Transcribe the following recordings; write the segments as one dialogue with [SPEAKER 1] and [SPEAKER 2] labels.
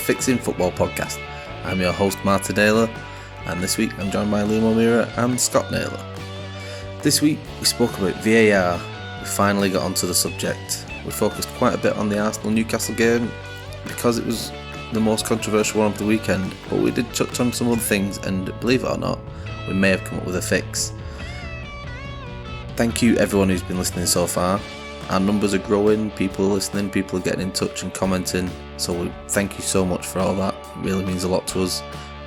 [SPEAKER 1] Fixing Football podcast. I'm your host Martin Naylor, and this week I'm joined by Liam O'Meara and Scott Naylor. This week we spoke about VAR. We finally got onto the subject. We focused quite a bit on the Arsenal-Newcastle game because it was the most controversial one of the weekend, but we did touch on some other things, and believe it or not, we may have come up with a fix. Thank you everyone who's been listening so far. Our numbers are growing, people are listening, people are getting in touch and commenting, so we thank you so much for all that. It really means a lot to us.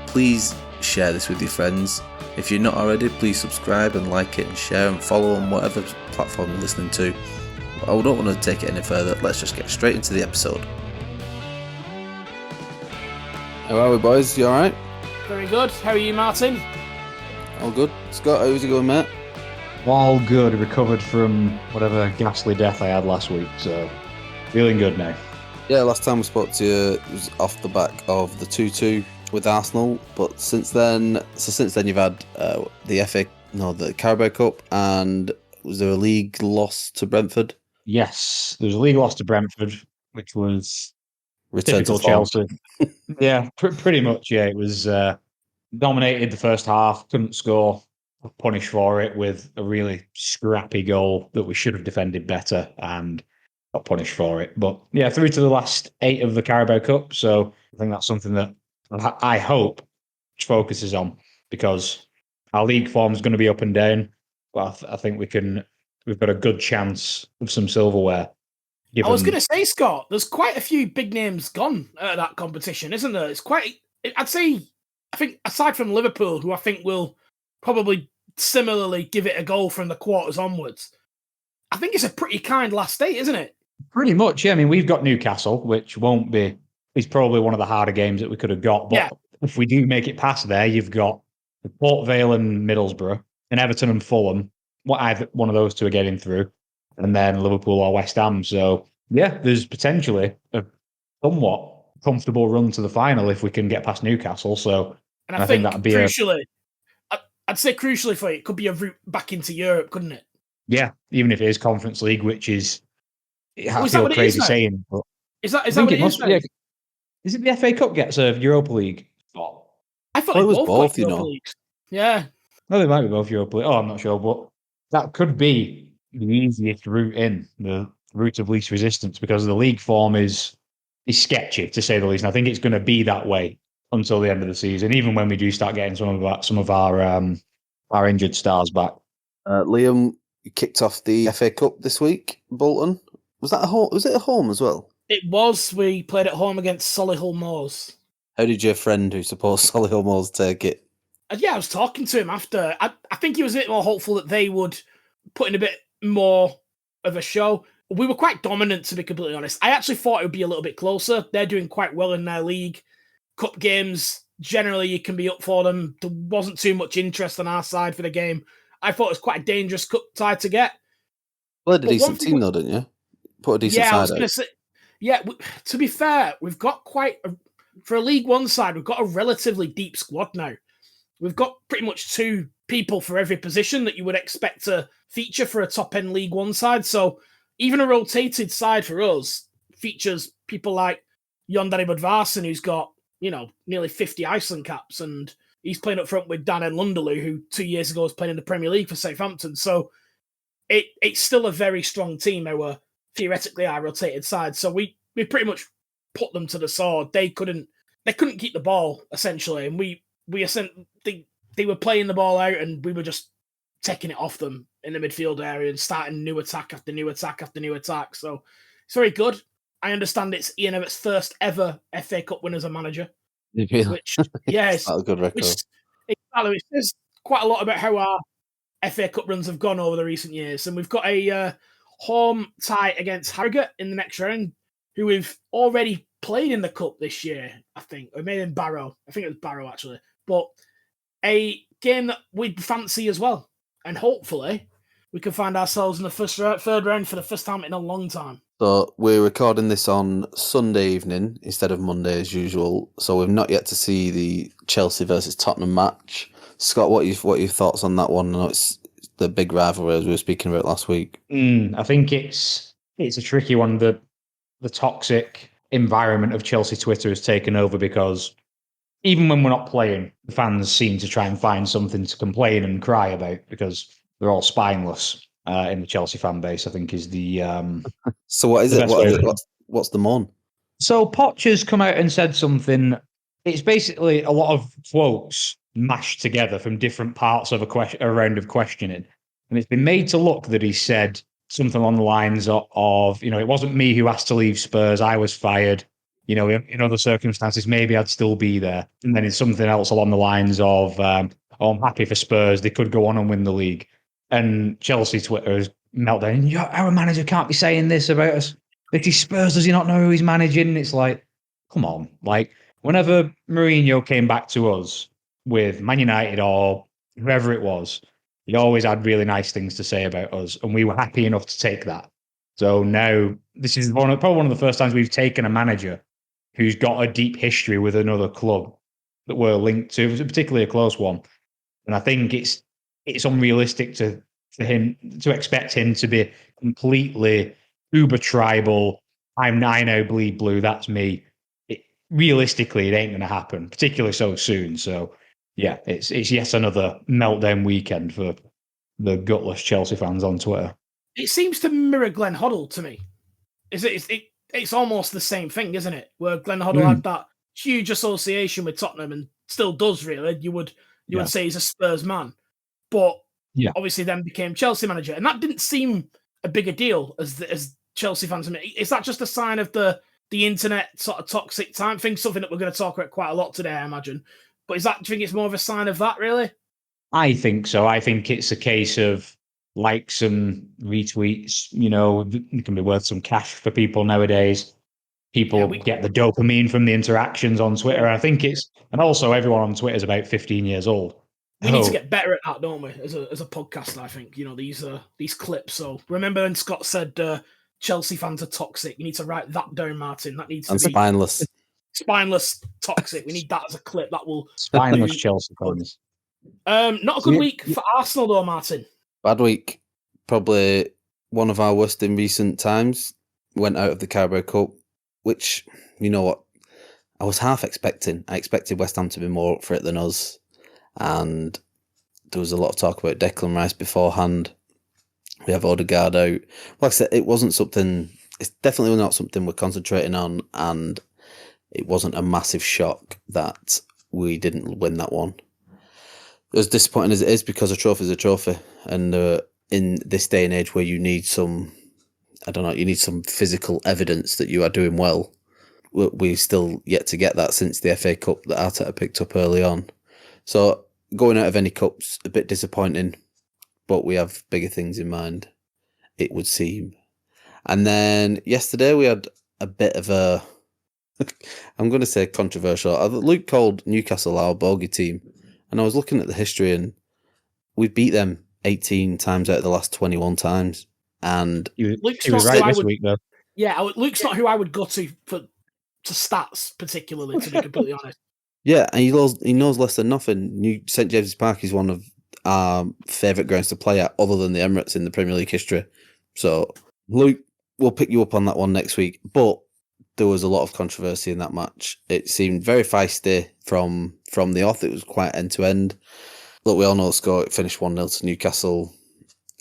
[SPEAKER 1] Please share this with your friends. If you're not already, please subscribe and like it and share and follow on whatever platform you're listening to. I don't want to take it any further, let's just get straight into the episode. How are we, boys? You alright?
[SPEAKER 2] Very good. How are you, Martin?
[SPEAKER 1] All good. Scott, how's it going, mate?
[SPEAKER 3] All good. Recovered from whatever ghastly death I had last week, so feeling good now.
[SPEAKER 1] Yeah, last time we spoke to you, it was off the back of the 2-2 with Arsenal, but since then you've had the Carabao Cup, and was there a league loss to Brentford?
[SPEAKER 3] Yes, there was a league loss to Brentford, which was
[SPEAKER 1] Return
[SPEAKER 3] typical
[SPEAKER 1] to form.
[SPEAKER 3] Chelsea. Yeah, pretty much. Yeah, it was dominated the first half, couldn't score, punished for it with a really scrappy goal that we should have defended better, and got punished for it. But yeah, through to the last 8 of the Carabao Cup, so I think that's something that I hope focuses on, because our league form is going to be up and down, but I think we've got a good chance of some silverware.
[SPEAKER 2] I was going to say, Scott, there's quite a few big names gone at that competition, isn't there? I think aside from Liverpool, who I think will probably similarly give it a go from the quarters onwards, I think it's a pretty kind last 8, isn't it?
[SPEAKER 3] Pretty much, yeah. I mean, we've got Newcastle, which is probably one of the harder games that we could have got. But if we do make it past there, you've got Port Vale and Middlesbrough, and Everton and Fulham. Either one of those two are getting through, and then Liverpool or West Ham. So yeah, there's potentially a somewhat comfortable run to the final if we can get past Newcastle. So,
[SPEAKER 2] and I think that'd be crucially, I'd say crucially for it could be a route back into Europe, couldn't it?
[SPEAKER 3] Yeah, even if it is Conference League, which is I
[SPEAKER 2] is
[SPEAKER 3] feel
[SPEAKER 2] that what
[SPEAKER 3] crazy
[SPEAKER 2] it is
[SPEAKER 3] saying. But
[SPEAKER 2] is that what it is?
[SPEAKER 3] Yeah. Is it the FA Cup gets a Europa League spot?
[SPEAKER 2] I thought it was both Europa Leagues. Yeah.
[SPEAKER 3] No, they might be both Europa League. Oh, I'm not sure, but that could be the easiest route in, the route of least resistance, because the league form is sketchy, to say the least. And I think it's going to be that way until the end of the season, even when we do start getting some of our injured stars back.
[SPEAKER 1] Liam, you kicked off the FA Cup this week, Bolton. Was that was it at home as well?
[SPEAKER 2] It was. We played at home against Solihull Moors.
[SPEAKER 1] How did your friend who supports Solihull Moors take it?
[SPEAKER 2] Yeah, I was talking to him after. I think he was a bit more hopeful that they would put in a bit more of a show. We were quite dominant, to be completely honest. I actually thought it would be a little bit closer. They're doing quite well in their league. Cup games, generally, you can be up for them. There wasn't too much interest on our side for the game. I thought it was quite a dangerous cup tie to get.
[SPEAKER 1] Well, a decent team, though, didn't you? Put a decent side out. I was going to say,
[SPEAKER 2] yeah, to be fair, we've got for a League One side, we've got a relatively deep squad now. We've got pretty much 2 people for every position that you would expect to feature for a top-end League One side. So even a rotated side for us features people like Yondari Budvarsson, who's got, nearly 50 Iceland caps, and he's playing up front with Dan Lunderloo, who 2 years ago was playing in the Premier League for Southampton. So it's still a very strong team, theoretically our rotated side. So we pretty much put them to the sword. They couldn't keep the ball, essentially, and they were playing the ball out, and we were just taking it off them in the midfield area and starting new attack after new attack after new attack. So it's very good. I understand it's Ian Everett's first ever FA Cup win as a manager. Which, yes,
[SPEAKER 1] a good record.
[SPEAKER 2] It says quite a lot about how our FA Cup runs have gone over the recent years. And we've got a home tie against Harrogate in the next round, who we've already played in the Cup this year, I think. Or maybe in Barrow. I think it was Barrow, actually. But a game that we'd fancy as well. And hopefully we can find ourselves in the third round for the first time in a long time.
[SPEAKER 1] So we're recording this on Sunday evening instead of Monday as usual. So we've not yet to see the Chelsea versus Tottenham match. Scott, what are your thoughts on that one? I know it's the big rivalry as we were speaking about last week.
[SPEAKER 3] I think it's a tricky one. The toxic environment of Chelsea Twitter has taken over, because even when we're not playing, the fans seem to try and find something to complain and cry about, because they're all spineless in the Chelsea fan base, I think is the
[SPEAKER 1] So what is
[SPEAKER 3] the
[SPEAKER 1] it?
[SPEAKER 3] best way of
[SPEAKER 1] What's the mon?
[SPEAKER 3] So Poch has come out and said something. It's basically a lot of quotes mashed together from different parts of a round of questioning. And it's been made to look that he said something along the lines of, it wasn't me who asked to leave Spurs, I was fired. In other circumstances, maybe I'd still be there. And then it's something else along the lines of, I'm happy for Spurs, they could go on and win the league. And Chelsea Twitter has meltdown. Our manager can't be saying this about us. If he's Spurs, does he not know who he's managing? It's like, come on. Like, whenever Mourinho came back to us with Man United or whoever it was, he always had really nice things to say about us, and we were happy enough to take that. So now this is probably one of the first times we've taken a manager who's got a deep history with another club that we're linked to, particularly a close one. And I think it's unrealistic for him to expect him to be completely uber tribal. I now bleed blue. That's me. Realistically, it ain't going to happen, particularly so soon. So, yeah, it's yet another meltdown weekend for the gutless Chelsea fans on Twitter.
[SPEAKER 2] It seems to mirror Glenn Hoddle to me. It's almost the same thing, isn't it? Where Glenn Hoddle had that huge association with Tottenham and still does, really. You would say he's a Spurs man, but obviously then became Chelsea manager, and that didn't seem a bigger deal as Chelsea fans. Is that just a sign of the internet sort of toxic time thing? Something that we're going to talk about quite a lot today, I imagine. But do you think it's more of a sign of that, really?
[SPEAKER 3] I think so. I think it's a case of likes and retweets. It can be worth some cash for people nowadays. People get the dopamine from the interactions on Twitter. I think and also everyone on Twitter is about 15 years old.
[SPEAKER 2] We need to get better at that, don't we? As a podcast, I think these clips. So remember when Scott said Chelsea fans are toxic? You need to write that down, Martin. That needs to be
[SPEAKER 1] spineless.
[SPEAKER 2] Spineless, toxic. We need that as a clip. That will
[SPEAKER 3] spineless Chelsea fans.
[SPEAKER 2] Not a good week for Arsenal, though, Martin.
[SPEAKER 1] Bad week. Probably one of our worst in recent times. Went out of the Carabao Cup, which, you know what, I was half expecting. I expected West Ham to be more up for it than us. And there was a lot of talk about Declan Rice beforehand. We have Odegaard out. Like I said, it's definitely not something we're concentrating on, and it wasn't a massive shock that we didn't win that one. As disappointing as it is, because a trophy is a trophy, and in this day and age where you need some physical evidence that you are doing well, we're still yet to get that since the FA Cup that Arteta picked up early on. So going out of any cups, a bit disappointing, but we have bigger things in mind, it would seem. And then yesterday we had a bit of a, I'm going to say controversial. Luke called Newcastle our bogey team, and I was looking at the history, and we beat them 18 times out of the last 21 times. And
[SPEAKER 3] he was right this week, though.
[SPEAKER 2] Yeah, Luke's not who I would go to for stats, particularly, to be completely honest.
[SPEAKER 1] Yeah, and he knows less than nothing. St James's Park is one of our favourite grounds to play at, other than the Emirates in the Premier League history. So, Luke, we'll pick you up on that one next week. But there was a lot of controversy in that match. It seemed very feisty from the off. It was quite end-to-end. Look, we all know the score. It finished 1-0 to Newcastle.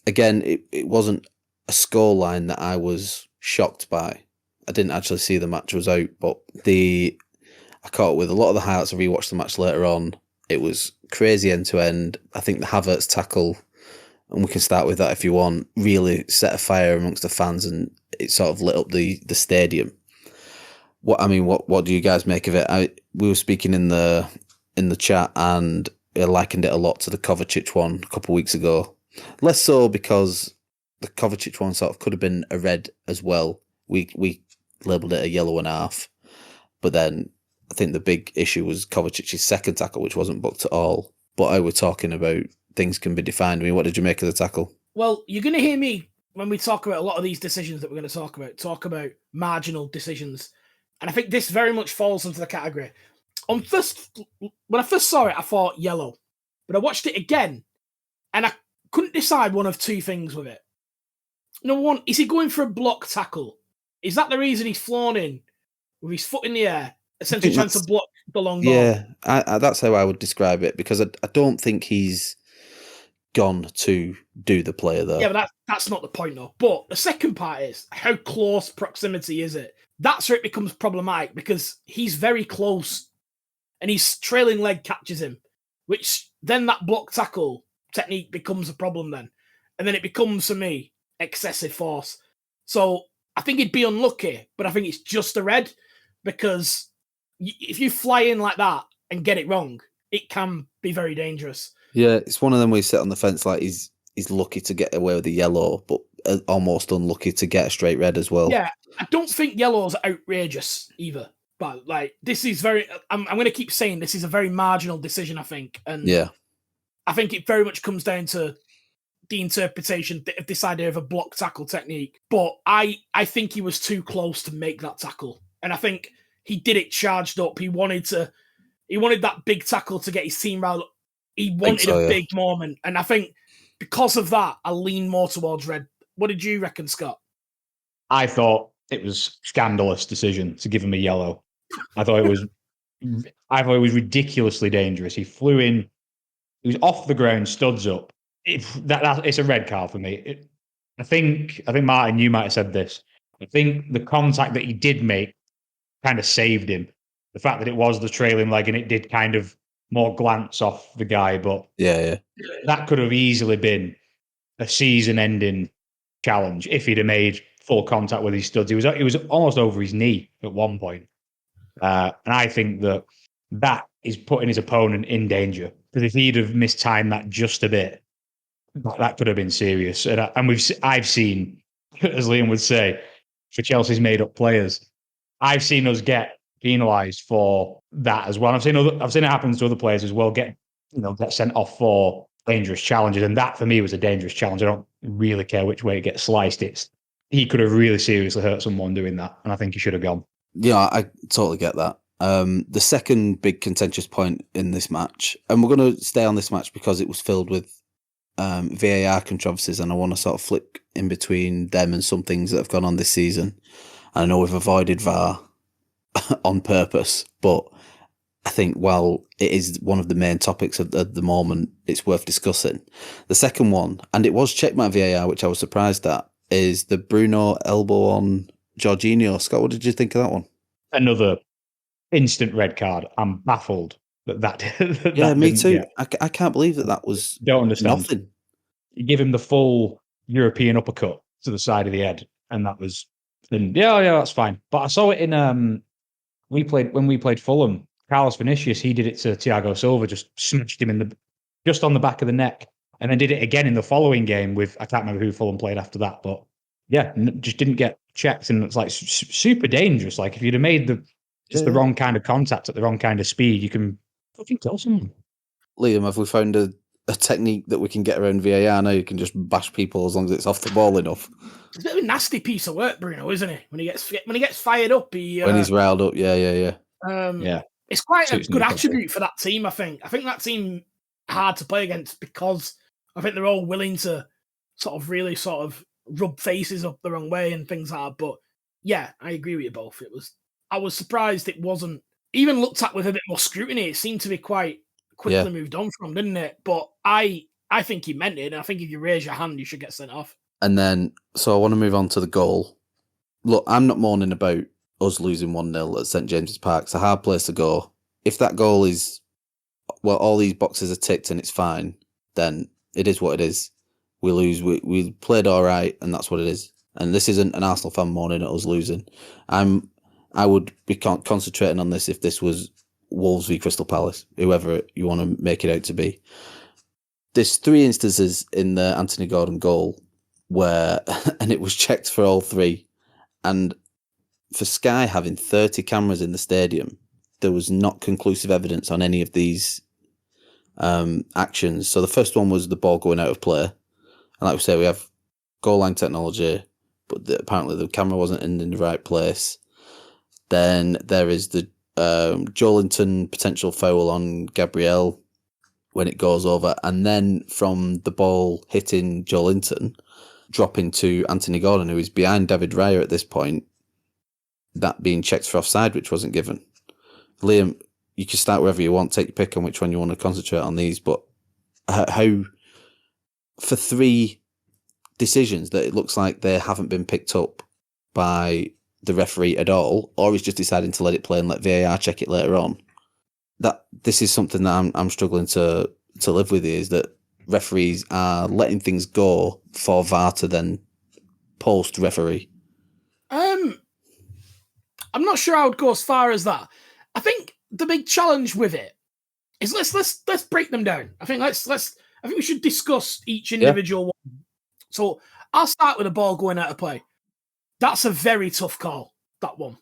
[SPEAKER 1] Again, it wasn't a scoreline that I was shocked by. I didn't actually see the match. I was out, but I caught up with a lot of the highlights. I rewatched the match later on. It was crazy end-to-end. I think the Havertz tackle, and we can start with that if you want, really set a fire amongst the fans, and it sort of lit up the stadium. What do you guys make of it? We were speaking in the chat, and I likened it a lot to the Kovacic one a couple of weeks ago. Less so because the Kovacic one sort of could have been a red as well. We labelled it a yellow and a half. But then I think the big issue was Kovacic's second tackle, which wasn't booked at all. But I was talking about things can be defined. I mean, what did you make of the tackle?
[SPEAKER 2] Well, you're going to hear me, when we talk about a lot of these decisions that we're going to talk about marginal decisions. And I think this very much falls into the category. When I first saw it, I thought yellow. But I watched it again, and I couldn't decide one of two things with it. Number one, is he going for a block tackle? Is that the reason he's flown in? with his foot in the air, essentially trying to block the long ball.
[SPEAKER 1] Yeah, that's how I would describe it, because I don't think he's gone to do the player there.
[SPEAKER 2] Yeah, but that's not the point, though. But the second part is, how close proximity is it? That's where it becomes problematic, because he's very close and his trailing leg catches him, which then that block tackle technique becomes a problem then. And then it becomes, for me, excessive force. So I think he'd be unlucky, but I think it's just a red, because if you fly in like that and get it wrong, it can be very dangerous.
[SPEAKER 1] Yeah, it's one of them where you sit on the fence like he's lucky to get away with the yellow, but almost unlucky to get a straight red as well.
[SPEAKER 2] Yeah, I don't think yellow's outrageous either. But like, this is very, I'm going to keep saying this is a very marginal decision, I think. And
[SPEAKER 1] yeah,
[SPEAKER 2] I think it very much comes down to the interpretation of this idea of a block tackle technique. But I think he was too close to make that tackle. And I think he did it charged up. He wanted that big tackle to get his team riled up. He wanted a big moment. And I think because of that, I lean more towards red. What did you reckon, Scott?
[SPEAKER 3] I thought it was a scandalous decision to give him a yellow. I thought it was ridiculously dangerous. He flew in, he was off the ground, studs up. It's a red card for me. I think Martin, you might have said this. I think the contact that he did make kind of saved him. The fact that it was the trailing leg and it did kind of more glance off the guy, but that could have easily been a season-ending challenge if he'd have made full contact with his studs. He was almost over his knee at one point, and I think that is putting his opponent in danger, because if he'd have mistimed that just a bit, that could have been serious. And I've seen, as Liam would say, for Chelsea's made-up players, I've seen us get penalised for that as well. I've seen it happen to other players as well. Get sent off for dangerous challenges, and that for me was a dangerous challenge. I don't really care which way it gets sliced. He could have really seriously hurt someone doing that, and I think he should have gone.
[SPEAKER 1] Yeah, I totally get that. The second big contentious point in this match, and we're going to stay on this match because it was filled with VAR controversies, and I want to sort of flip in between them and some things that have gone on this season. And I know we've avoided VAR on purpose, but I think while it is one of the main topics at the moment, it's worth discussing. The second one, and it was checked by VAR, which I was surprised at, is the Bruno elbow on Jorginho. Scott, what did you think of that one?
[SPEAKER 3] Another instant red card. I'm baffled that
[SPEAKER 1] yeah, me too. I can't believe that was
[SPEAKER 3] don't understand.
[SPEAKER 1] Nothing.
[SPEAKER 3] You give him the full European uppercut to the side of the head, and that was, and yeah, that's fine. But I saw it in when we played Fulham. Carlos Vinicius, he did it to Thiago Silva, just smashed him just on the back of the neck, and then did it again in the following game with, I can't remember who Fulham played after that, but yeah, just didn't get checked, and it's like super dangerous. Like if you'd have made the wrong kind of contact at the wrong kind of speed, you can fucking kill someone.
[SPEAKER 1] Liam, have we found a technique that we can get around VAR now? You can just bash people as long as it's off the ball enough.
[SPEAKER 2] It's a bit of a nasty piece of work, Bruno, isn't it? When he gets fired up,
[SPEAKER 1] when he's riled up, yeah.
[SPEAKER 2] It's quite a good attribute for that team, I think. I think that team hard to play against because I think they're all willing to really rub faces up the wrong way and things like that. But yeah, I agree with you both. I was surprised it wasn't even looked at with a bit more scrutiny. It seemed to be quite quickly moved on from, didn't it? But I think he meant it. And I think if you raise your hand, you should get sent off.
[SPEAKER 1] And then, so I want to move on to the goal. Look, I'm not mourning about us losing 1-0 at St James's Park. It's a hard place to go. If that goal is, well, all these boxes are ticked and it's fine, then it is what it is. We lose. We played all right, and that's what it is. And this isn't an Arsenal fan mourning at us losing. I would be concentrating on this if this was Wolves v Crystal Palace, whoever you want to make it out to be. There's 3 instances in the Anthony Gordon goal where, and it was checked for all 3, and for Sky having 30 cameras in the stadium, there was not conclusive evidence on any of these actions. So the first one was the ball going out of play. And like we say, we have goal line technology, but apparently the camera wasn't in the right place. Then there is the Joelinton potential foul on Gabriel when it goes over. And then from the ball hitting Joelinton, dropping to Anthony Gordon, who is behind David Raya at this point, that being checked for offside, which wasn't given. Liam, you can start wherever you want, take your pick on which one you want to concentrate on these, but how for 3 decisions that it looks like they haven't been picked up by the referee at all, or he's just deciding to let it play and let VAR check it later on. That this is something that I'm struggling to live with, is that referees are letting things go for VAR to then post referee.
[SPEAKER 2] I'm not sure I would go as far as that. I think the big challenge with it is let's break them down. I think I think we should discuss each individual one. So I'll start with the ball going out of play. That's a very tough call, that one.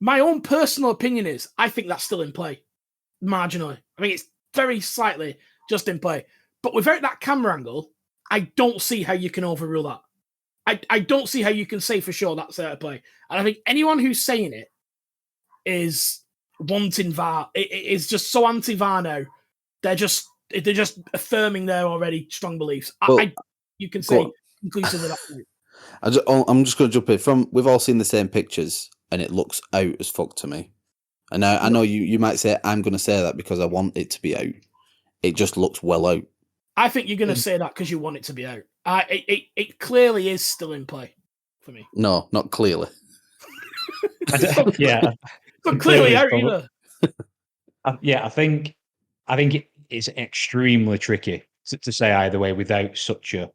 [SPEAKER 2] My own personal opinion is I think that's still in play. Marginally. I mean, it's very slightly just in play. But without that camera angle, I don't see how you can overrule that. I don't see how you can say for sure that's out of play. And I think anyone who's saying it is wanting VAR. It is just so anti-VAR now. They're just affirming their already strong beliefs. You can say conclusively that.
[SPEAKER 1] I'm just going to jump in. We've all seen the same pictures, and it looks out as fuck to me. And I know you might say I'm going to say that because I want it to be out. It just looks well out.
[SPEAKER 2] I think you're going to say that because you want it to be out. It clearly is still in play for me.
[SPEAKER 1] No, not clearly.
[SPEAKER 3] Yeah,
[SPEAKER 2] not clearly out either.
[SPEAKER 3] I think it is extremely tricky to say either way without such a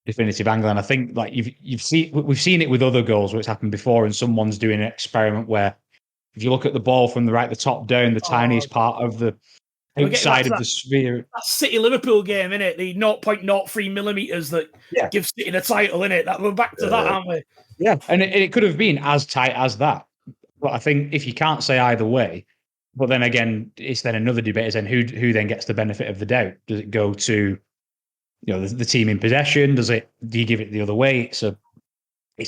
[SPEAKER 3] definitive angle. And I think like we've seen it with other goals where it's happened before, and someone's doing an experiment where if you look at the ball from the top down, the tiniest part of the outside of the sphere.
[SPEAKER 2] That City Liverpool game, innit? The 0.03 millimeters that gives City the title, innit? We're back to that, aren't we?
[SPEAKER 3] Yeah, and it could have been as tight as that. But I think if you can't say either way, but then again, it's then another debate is then who then gets the benefit of the doubt? Does it go to the team in possession? Do you give it the other way? It's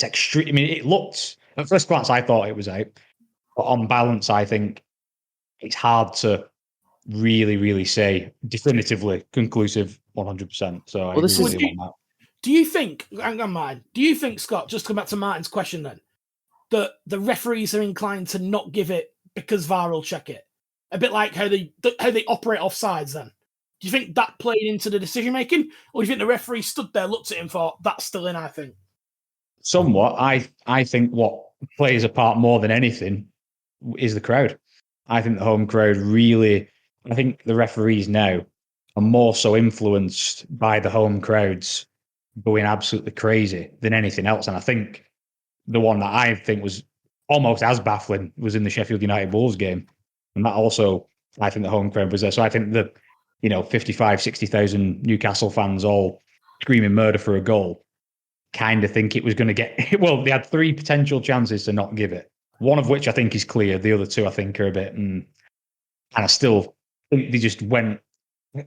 [SPEAKER 3] extreme. I mean, it looked at first glance I thought it was out, but on balance, I think it's hard to really, really say definitively conclusive 100%. So I agree with you on that.
[SPEAKER 2] Do you think, Scott, just to come back to Martin's question then, that the referees are inclined to not give it because VAR will check it? A bit like how they operate offsides then. Do you think that played into the decision making? Or do you think the referee stood there, looked at him, thought, that's still in, I think?
[SPEAKER 3] Somewhat. I think what plays a part more than anything is the crowd. I think the home crowd I think the referees now are more so influenced by the home crowds going absolutely crazy than anything else. And I think the one that I think was almost as baffling was in the Sheffield United Wolves game. And that also, I think the home crowd was there. So I think that, 55, 60,000 Newcastle fans all screaming murder for a goal, kind of think it was going to get, well, they had 3 potential chances to not give it. One of which I think is clear. The other 2 I think are a bit, and I still think they just went.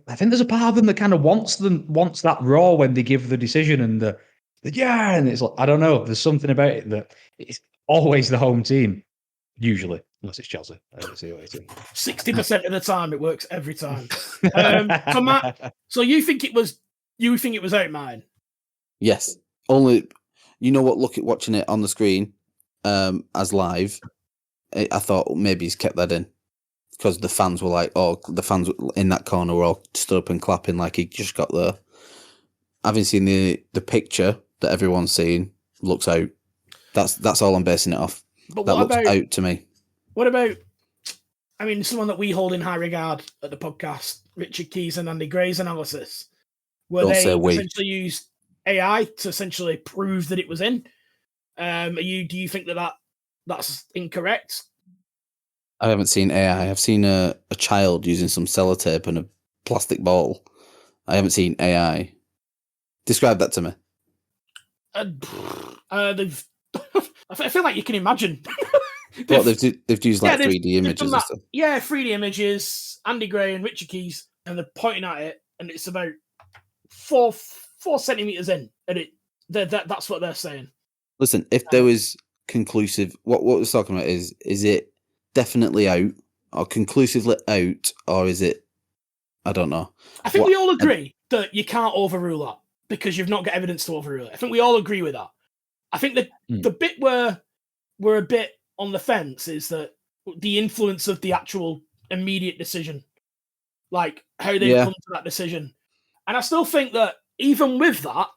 [SPEAKER 3] I think there's a part of them that kind of wants that raw when they give the decision and the and it's like, I don't know. There's something about it that it's always the home team, usually, unless it's Chelsea.
[SPEAKER 2] 60% of the time, it works every time. So Matt, so you think it was out, mine?
[SPEAKER 1] Yes. Only, watching it on the screen as live, I thought maybe he's kept that in because the fans were like, the fans in that corner were all stood up and clapping like he just got there. Having seen the picture that everyone's seen, looks out. That's all I'm basing it off.
[SPEAKER 2] But
[SPEAKER 1] that looks out to me.
[SPEAKER 2] What about, someone that we hold in high regard at the podcast, Richard Keys and Andy Gray's analysis, where they essentially used AI to essentially prove that it was in. Do you think that's incorrect?
[SPEAKER 1] I haven't seen AI. I've seen a child using some sellotape and a plastic ball. I haven't seen AI. Describe that to me.
[SPEAKER 2] I feel like you can imagine.
[SPEAKER 1] They've used like 3D images and stuff.
[SPEAKER 2] Yeah, 3D images. Andy Gray and Richard Keys, and they're pointing at it, and it's about 4 centimeters in, and that's what they're saying.
[SPEAKER 1] Listen, if there was conclusive, what we're talking about is it definitely out or conclusively out, or is it? I don't know.
[SPEAKER 2] I think we all agree that you can't overrule that because you've not got evidence to overrule it. I think we all agree with that. I think that the bit where we're a bit on the fence is that the influence of the actual immediate decision, like how they've come to that decision. And I still think that even with that,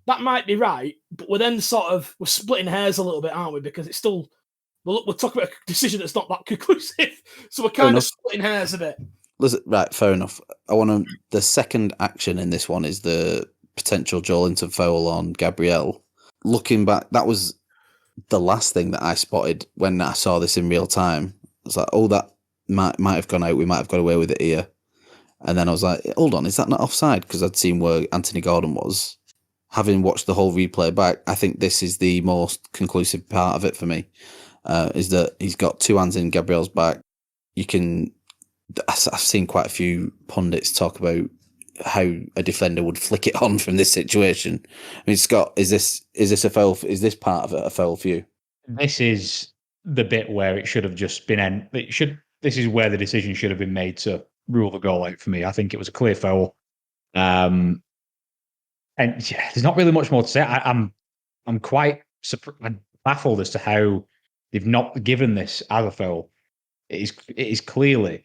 [SPEAKER 2] that might be right, but we're then we're splitting hairs a little bit, aren't we? Because it's still, we're talking about a decision that's not that conclusive. So we're kind of splitting hairs a bit.
[SPEAKER 1] Listen, right, fair enough. The second action in this one is the potential Joelinton foul on Gabriel. Looking back, that was the last thing that I spotted when I saw this in real time. I was like, oh, that might have gone out. We might have got away with it here. And then I was like, hold on, is that not offside? Because I'd seen where Anthony Gordon was. Having watched the whole replay back, I think this is the most conclusive part of it for me, is that he's got two hands in Gabriel's back. I've seen quite a few pundits talk about how a defender would flick it on from this situation. I mean, Scott, is this a foul? Is this part of it a foul for you?
[SPEAKER 3] This is the bit where it should have just been. This is where the decision should have been made to rule the goal out for me. I think it was a clear foul. And yeah, there's not really much more to say. I'm quite baffled as to how they've not given this as a foul. It is clearly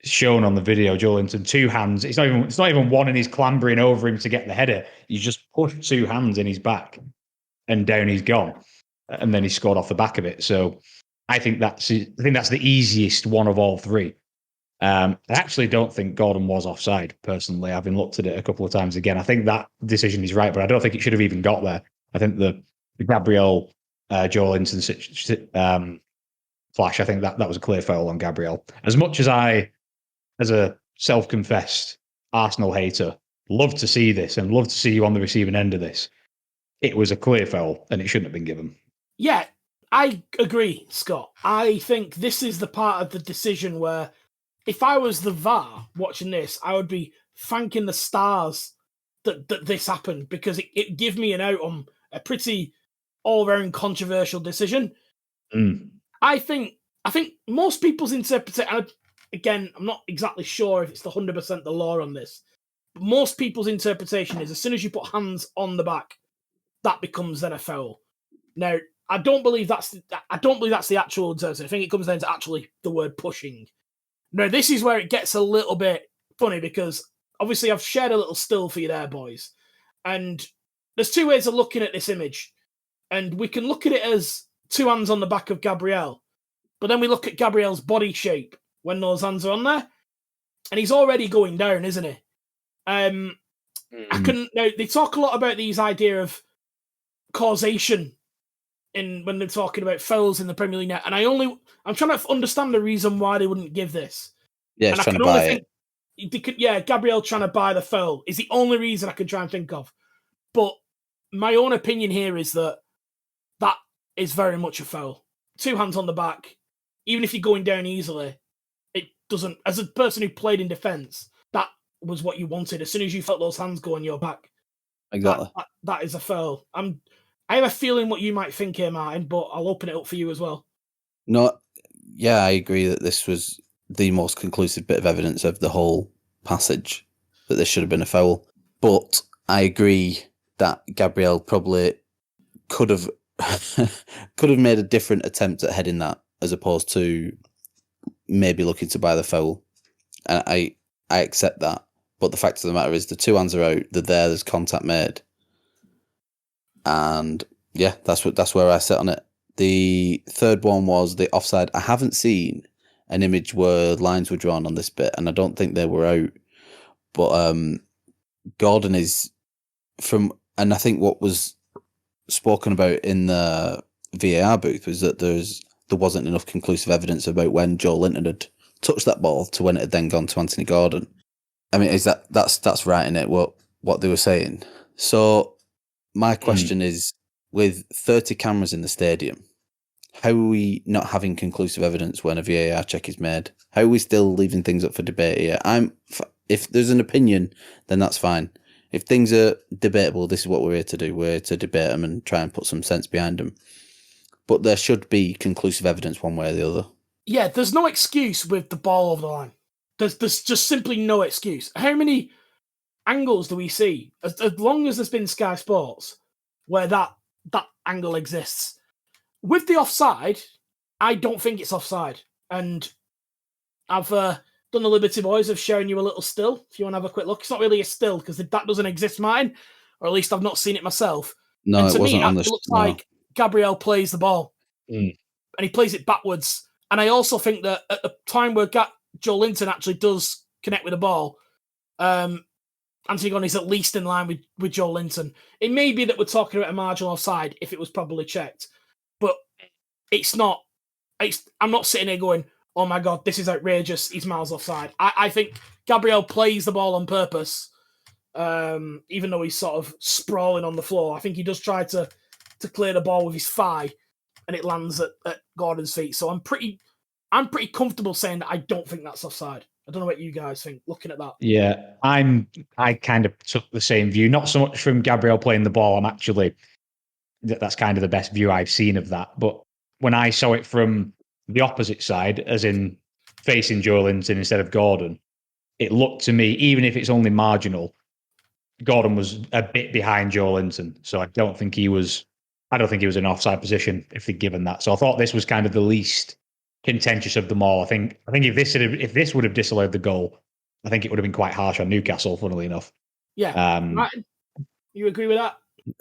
[SPEAKER 3] shown on the video. Joelinton, two hands. It's not even one, and he's clambering over him to get the header. He's just pushed two hands in his back, and down he's gone. And then he scored off the back of it. So I think that's the easiest one of all three. I actually don't think Gordon was offside, personally, having looked at it a couple of times again. I think that decision is right, but I don't think it should have even got there. I think the Gabriel Joelinton flash, I think that was a clear foul on Gabriel. As much as I, as a self-confessed Arsenal hater, love to see this and love to see you on the receiving end of this, it was a clear foul and it shouldn't have been given.
[SPEAKER 2] Yeah, I agree, Scott. I think this is the part of the decision where if I was the VAR watching this, I would be thanking the stars that this happened, because it gave me an out on a pretty all-round controversial decision. I think most people's interpretation, again, I'm not exactly sure if it's the 100% the law on this, but most people's interpretation is as soon as you put hands on the back, that becomes then a foul. Now, I don't believe that's the actual interpretation. I think it comes down to actually the word pushing. Now, this is where it gets a little bit funny, because obviously I've shared a little still for you there, boys. And there's two ways of looking at this image. And we can look at it as two hands on the back of Gabriel. But then we look at Gabriel's body shape when those hands are on there. And he's already going down, isn't he? Now, they talk a lot about these idea of causation when they're talking about fouls in the Premier League now. And I'm trying to understand the reason why they wouldn't give this.
[SPEAKER 1] Yeah, he's trying to buy it.
[SPEAKER 2] Gabriel trying to buy the foul is the only reason I can try and think of. But my own opinion here is that is very much a foul. Two hands on the back, even if you're going down easily, it doesn't. As a person who played in defence, that was what you wanted. As soon as you felt those hands go on your back,
[SPEAKER 1] exactly,
[SPEAKER 2] that is a foul. I have a feeling what you might think here, Martin, but I'll open it up for you as well.
[SPEAKER 1] No, yeah, I agree that this was the most conclusive bit of evidence of the whole passage, that this should have been a foul. But I agree that Gabriel probably could have made a different attempt at heading that, as opposed to maybe looking to buy the foul. And I accept that. But the fact of the matter is the two hands are out, there's contact made. And yeah, that's where I sit on it. The third one was the offside. I haven't seen an image where lines were drawn on this bit, and I don't think they were out. But Gordon is and I think what was spoken about in the VAR booth was that there wasn't enough conclusive evidence about when Joelinton had touched that ball to when it had then gone to Anthony Gordon. I mean, is that's right in it? What they were saying. So my question is, with 30 cameras in the stadium, how are we not having conclusive evidence when a VAR check is made? How are we still leaving things up for debate here? If there's an opinion, then that's fine. If things are debatable, this is what we're here to do. We're here to debate them and try and put some sense behind them. But there should be conclusive evidence one way or the other.
[SPEAKER 2] Yeah, there's no excuse with the ball over the line. There's just simply no excuse. How many angles do we see? As long as there's been Sky Sports where that angle exists. with the offside, I don't think it's offside. And I've done the Liberty Boys of showing you a little still, if you want to have a quick look. It's not really a still, because that doesn't exist mine, or at least I've not seen it myself.
[SPEAKER 1] No,
[SPEAKER 2] and
[SPEAKER 1] it
[SPEAKER 2] to
[SPEAKER 1] wasn't
[SPEAKER 2] me,
[SPEAKER 1] on the.
[SPEAKER 2] it looks like Gabriel plays the ball. And he plays it backwards. And I also think that at the time where Joe Linton actually does connect with the ball, Anthony Gordon is at least in line with Joe Linton. It may be that we're talking about a marginal offside if it was properly checked, but it's not. I'm not sitting here going, oh my God, this is outrageous. He's miles offside. I think Gabriel plays the ball on purpose, even though he's sort of sprawling on the floor. I think he does try to clear the ball with his thigh, and it lands at Gordon's feet. So I'm pretty comfortable saying that I don't think that's offside. I don't know what you guys think, looking at that.
[SPEAKER 3] Yeah, I kind of took the same view, not so much from Gabriel playing the ball. That's kind of the best view I've seen of that. But when I saw it from the opposite side, as in facing Joe Linton instead of Gordon, it looked to me, even if it's only marginal, Gordon was a bit behind Joe Linton. So I don't think he was in offside position if they'd given that. So I thought this was kind of the least contentious of them all. I think if this would have disallowed the goal, I think it would have been quite harsh on Newcastle, funnily enough.
[SPEAKER 2] Yeah. Martin, you agree with that?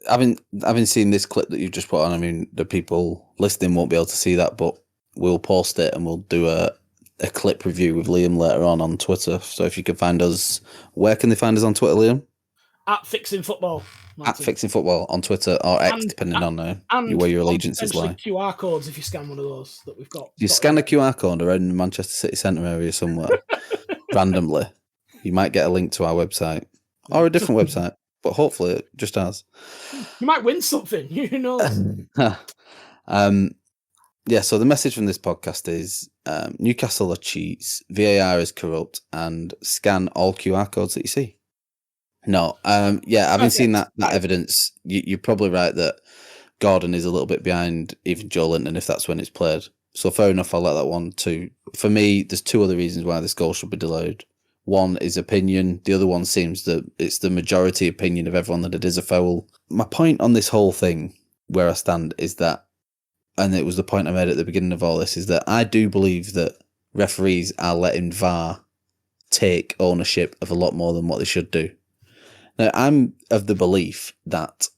[SPEAKER 1] Having seen this clip that you've just put on, I mean, the people listening won't be able to see that, but we'll post it and we'll do a clip review with Liam later on Twitter. So if you could find us, where can they find us on Twitter, Liam?
[SPEAKER 2] At Fixing Football. Martin.
[SPEAKER 1] At Fixing Football on Twitter or X, depending on where your allegiances lie.
[SPEAKER 2] QR codes if you scan one of those that we've got.
[SPEAKER 1] You scan a QR code around the Manchester City Centre area somewhere, randomly, you might get a link to our website or a different website, but hopefully it just has.
[SPEAKER 2] You might win something, who knows?
[SPEAKER 1] Yeah, so the message from this podcast is Newcastle are cheats, VAR is corrupt, and scan all QR codes that you see. No, having seen that evidence, you're probably right that Gordon is a little bit behind even Joe Linton if that's when it's played. So fair enough, I'll let that one too. For me, there's two other reasons why this goal should be delayed. One is opinion. The other one seems that it's the majority opinion of everyone that it is a foul. My point on this whole thing, where I stand, is that, and it was the point I made at the beginning of all this, is that I do believe that referees are letting VAR take ownership of a lot more than what they should do. Now, I'm of the belief that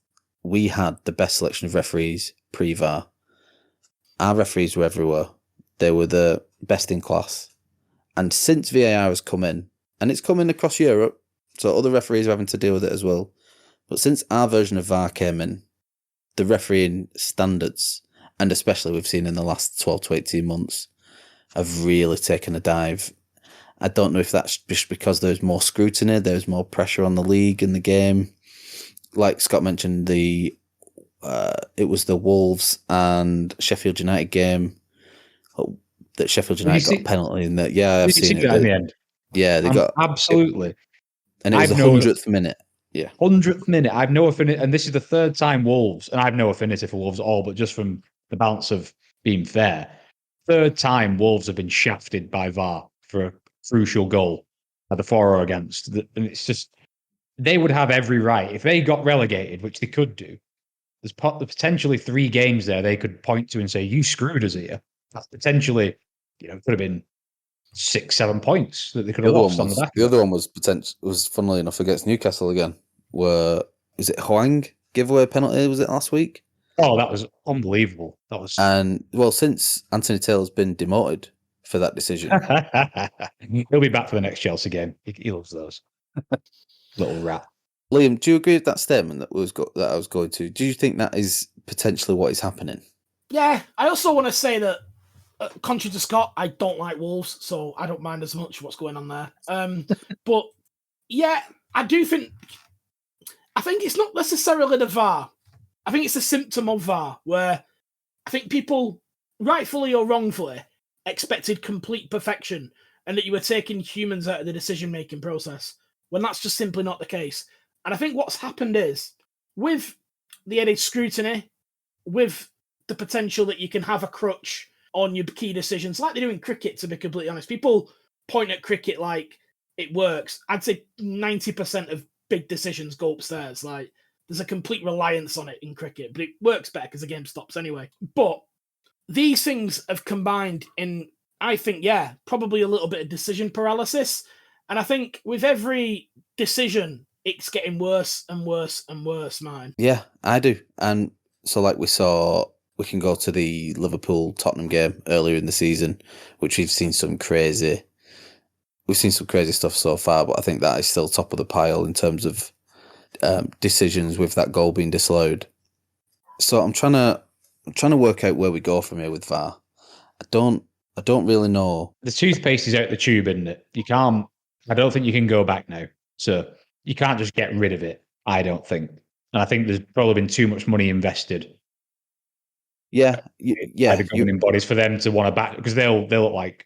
[SPEAKER 1] we had the best selection of referees pre-VAR. Our referees were everywhere. They were the best in class. And since VAR has come in, and it's coming across Europe, so other referees are having to deal with it as well, but since our version of VAR came in, the refereeing standards, and especially we've seen in the last 12 to 18 months, have really taken a dive. I don't know if that's just because there's more scrutiny, there's more pressure on the league and the game. Like Scott mentioned, it was the Wolves and Sheffield United game that Sheffield United got a penalty in that. Yeah, I've seen it.
[SPEAKER 3] In the end.
[SPEAKER 1] Yeah, they got
[SPEAKER 3] absolutely.
[SPEAKER 1] And it was the 100th minute. Yeah.
[SPEAKER 3] 100th minute. I've no affinity, and this is the third time Wolves, and I've no affinity for Wolves at all, but just from the balance of being fair, third time Wolves have been shafted by VAR for a crucial goal at the 4-0 against. And it's just, they would have every right. If they got relegated, which they could do, there's potentially 3 games there they could point to and say, you screwed us here. That's potentially, could have been 6-7 points that they could have lost on the back.
[SPEAKER 1] The other one was funnily enough against Newcastle again, where, is it Huang giveaway penalty, was it last week?
[SPEAKER 3] Oh, that was unbelievable.
[SPEAKER 1] And, well, since Anthony Taylor's been demoted for that decision.
[SPEAKER 3] He'll be back for the next Chelsea game. He loves those. Little rat.
[SPEAKER 1] Liam, do you agree with that statement that I was going to? Do you think that is potentially what is happening?
[SPEAKER 2] Yeah, I also want to say that, contrary to Scott, I don't like Wolves, so I don't mind as much what's going on there. But yeah, I think it's not necessarily the VAR. I think it's a symptom of VAR, where I think people, rightfully or wrongfully, expected complete perfection and that you were taking humans out of the decision-making process, when that's just simply not the case. And I think what's happened is, with the added scrutiny, with the potential that you can have a crutch on your key decisions, like they do in cricket, to be completely honest. People point at cricket like it works. I'd say 90% of big decisions go upstairs. Like, there's a complete reliance on it in cricket, but it works better because the game stops anyway. But these things have combined in, I think, probably a little bit of decision paralysis. And I think with every decision, it's getting worse and worse and worse, man.
[SPEAKER 1] Yeah, I do. And so, like we saw, we can go to the Liverpool-Tottenham game earlier in the season, which we've seen some crazy stuff so far, but I think that is still top of the pile in terms of decisions with that goal being disallowed. So I'm trying to work out where we go from here with VAR. I don't really know.
[SPEAKER 3] The toothpaste is out the tube, isn't it? I don't think you can go back now. So you can't just get rid of it, I don't think. And I think there's probably been too much money invested
[SPEAKER 1] Yeah,
[SPEAKER 3] by the governing bodies for them to want to back, because they'll look like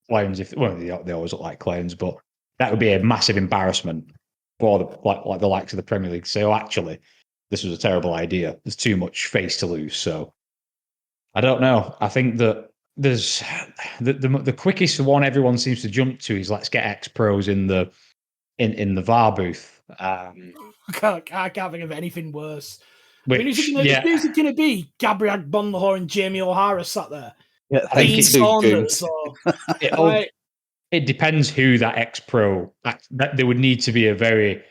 [SPEAKER 3] clowns they always look like clowns, but that would be a massive embarrassment for the likes of the Premier League to say, oh, actually, this was a terrible idea. There's too much face to lose. So I don't know. I think that there's the quickest one everyone seems to jump to is let's get ex-pros in the VAR booth.
[SPEAKER 2] I can't think of anything worse.
[SPEAKER 3] Which,
[SPEAKER 2] I mean, who's it going to be? Gabriel Bonlahor and Jamie O'Hara sat there.
[SPEAKER 1] Yeah,
[SPEAKER 2] Dean Saunders.
[SPEAKER 3] It depends who that ex-pro. That there would need to be a very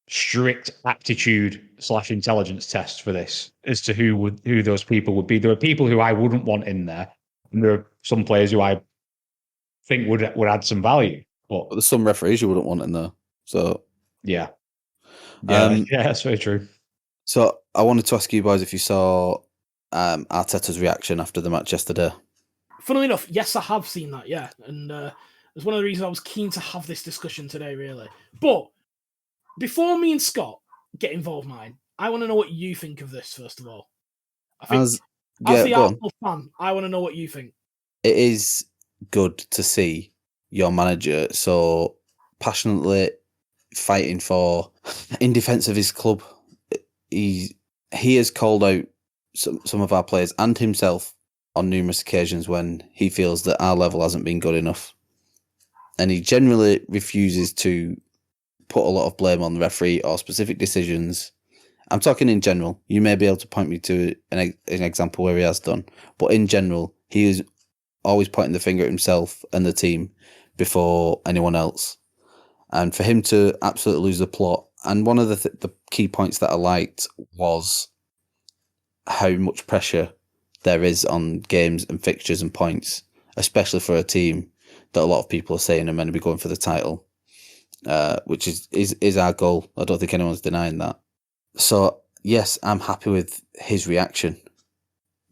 [SPEAKER 3] strict aptitude/intelligence test for this as to who those people would be. There are people who I wouldn't want in there, and there are some players who I think would add some value. But
[SPEAKER 1] there's some referees you wouldn't want in there. So
[SPEAKER 3] yeah, that's very true.
[SPEAKER 1] So I wanted to ask you boys if you saw Arteta's reaction after the match yesterday.
[SPEAKER 2] Funnily enough, yes, I have seen that. Yeah, and it's one of the reasons I was keen to have this discussion today, really. But before me and Scott get involved, I want to know what you think of this first of all. I think as the Arsenal fan, I want to know what you think.
[SPEAKER 1] It is good to see your manager so passionately fighting in defence of his club. He has called out some of our players and himself on numerous occasions when he feels that our level hasn't been good enough. And he generally refuses to put a lot of blame on the referee or specific decisions. I'm talking in general. You may be able to point me to an example where he has done. But in general, he is always pointing the finger at himself and the team before anyone else. And for him to absolutely lose the plot, and one of the key points that I liked was how much pressure there is on games and fixtures and points, especially for a team that a lot of people are saying are meant to be going for the title, which is our goal. I don't think anyone's denying that. So yes, I'm happy with his reaction.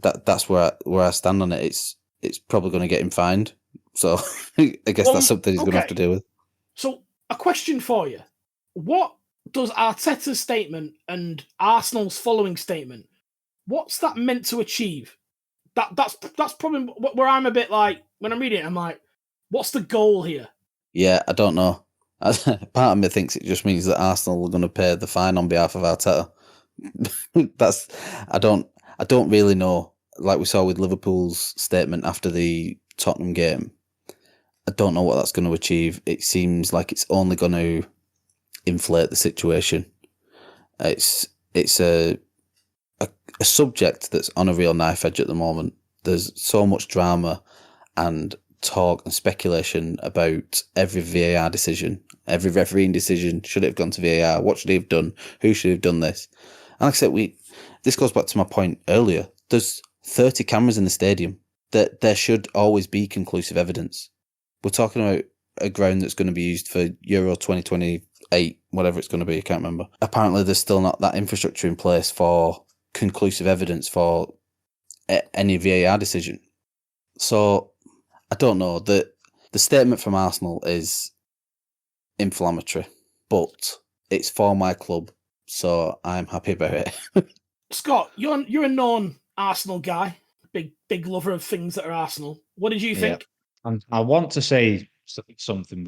[SPEAKER 1] That's where I stand on it. It's probably going to get him fined. So I guess that's something he's going to have to deal with.
[SPEAKER 2] So a question for you: what does Arteta's statement and Arsenal's following statement? What's that meant to achieve? That's probably where I'm a bit like when I'm reading it. I'm like, what's the goal here?
[SPEAKER 1] Yeah, I don't know. Part of me thinks it just means that Arsenal are going to pay the fine on behalf of Arteta. I don't really know. Like we saw with Liverpool's statement after the Tottenham game, I don't know what that's going to achieve. It seems like it's only going to inflate the situation. It's a subject that's on a real knife edge at the moment. There's so much drama and talk and speculation about every VAR decision, every refereeing decision. Should it have gone to VAR? What should he have done? Who should have done this? And like I said, this goes back to my point earlier. There's 30 cameras in the stadium. There should always be conclusive evidence. We're talking about a ground that's going to be used for Euro 2028, whatever it's going to be, I can't remember. Apparently there's still not that infrastructure in place for conclusive evidence for any VAR decision. So I don't know. The statement from Arsenal is inflammatory, but it's for my club, so I'm happy about it.
[SPEAKER 2] Scott, you're a known Arsenal guy, big lover of things that are Arsenal. What did you think?
[SPEAKER 3] I want to say something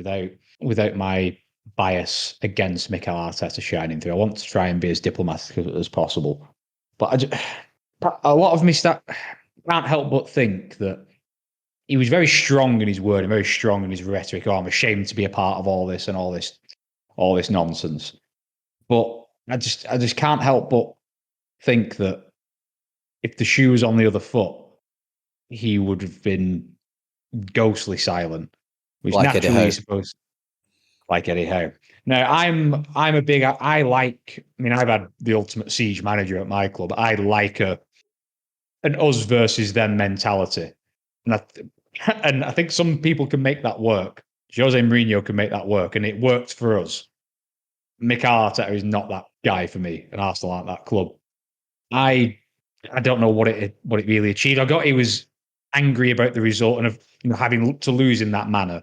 [SPEAKER 3] without my bias against Mikel Arteta shining through. I want to try and be as diplomatic as possible, but a lot of me can't help but think that he was very strong in his word and very strong in his rhetoric. Oh, I'm ashamed to be a part of all this and all this nonsense. But I just can't help but think that if the shoe was on the other foot, he would have been ghostly silent, which
[SPEAKER 1] Like Eddie
[SPEAKER 3] naturally
[SPEAKER 1] Howe.
[SPEAKER 3] is supposed like Eddie Howe. Now, I'm a big. I like. I mean, I've had the ultimate siege manager at my club. I like an us versus them mentality, and and I think some people can make that work. Jose Mourinho can make that work, and it worked for us. Mikel Arteta is not that guy for me, and Arsenal aren't that club. I I don't know what it really achieved. I got he was angry about the result and of having to lose in that manner.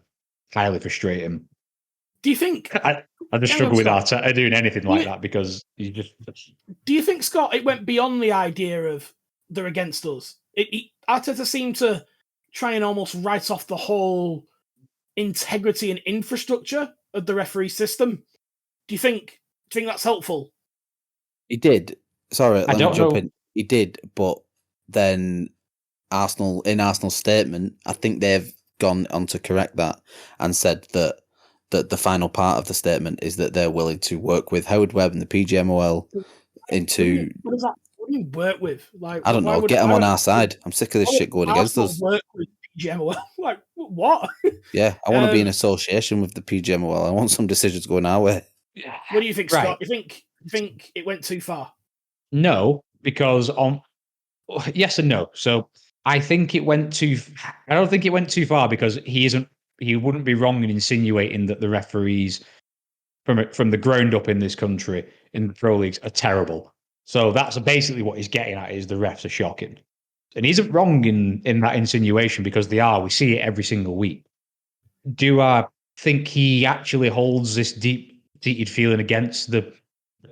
[SPEAKER 3] Highly frustrating.
[SPEAKER 2] Do you think?
[SPEAKER 3] I just
[SPEAKER 2] Hang on,
[SPEAKER 3] struggle with
[SPEAKER 2] Scott.
[SPEAKER 3] Arteta doing anything like that because you just.
[SPEAKER 2] Do you think, Scott, it went beyond the idea of they're against us? Arteta seemed to try and almost write off the whole integrity and infrastructure of the referee system. Do you think that's helpful?
[SPEAKER 1] He did. Sorry,
[SPEAKER 3] I
[SPEAKER 1] let me
[SPEAKER 3] don't
[SPEAKER 1] jump
[SPEAKER 3] know.
[SPEAKER 1] in. He did, but then Arsenal's statement, I think they've gone on to correct that and said that the final part of the statement is that they're willing to work with Howard Webb and the PGMOL into.
[SPEAKER 2] What do you work with? Like,
[SPEAKER 1] I don't know. Get them on our side. I'm sick of this shit going against us.
[SPEAKER 2] Work with PGMOL? Like, what?
[SPEAKER 1] Yeah, I want to be in association with the PGMOL. I want some decisions going our way.
[SPEAKER 2] What do you think,
[SPEAKER 3] Right.
[SPEAKER 2] Scott? You think it went too far?
[SPEAKER 3] No, because yes and no. So I think it went too. I don't think it went too far because he isn't. He wouldn't be wrong in insinuating that the referees from the ground up in this country in the pro leagues are terrible. So that's basically what he's getting at: is the refs are shocking, and he isn't wrong in that insinuation because they are. We see it every single week. Do I think he actually holds this deep-seated feeling against the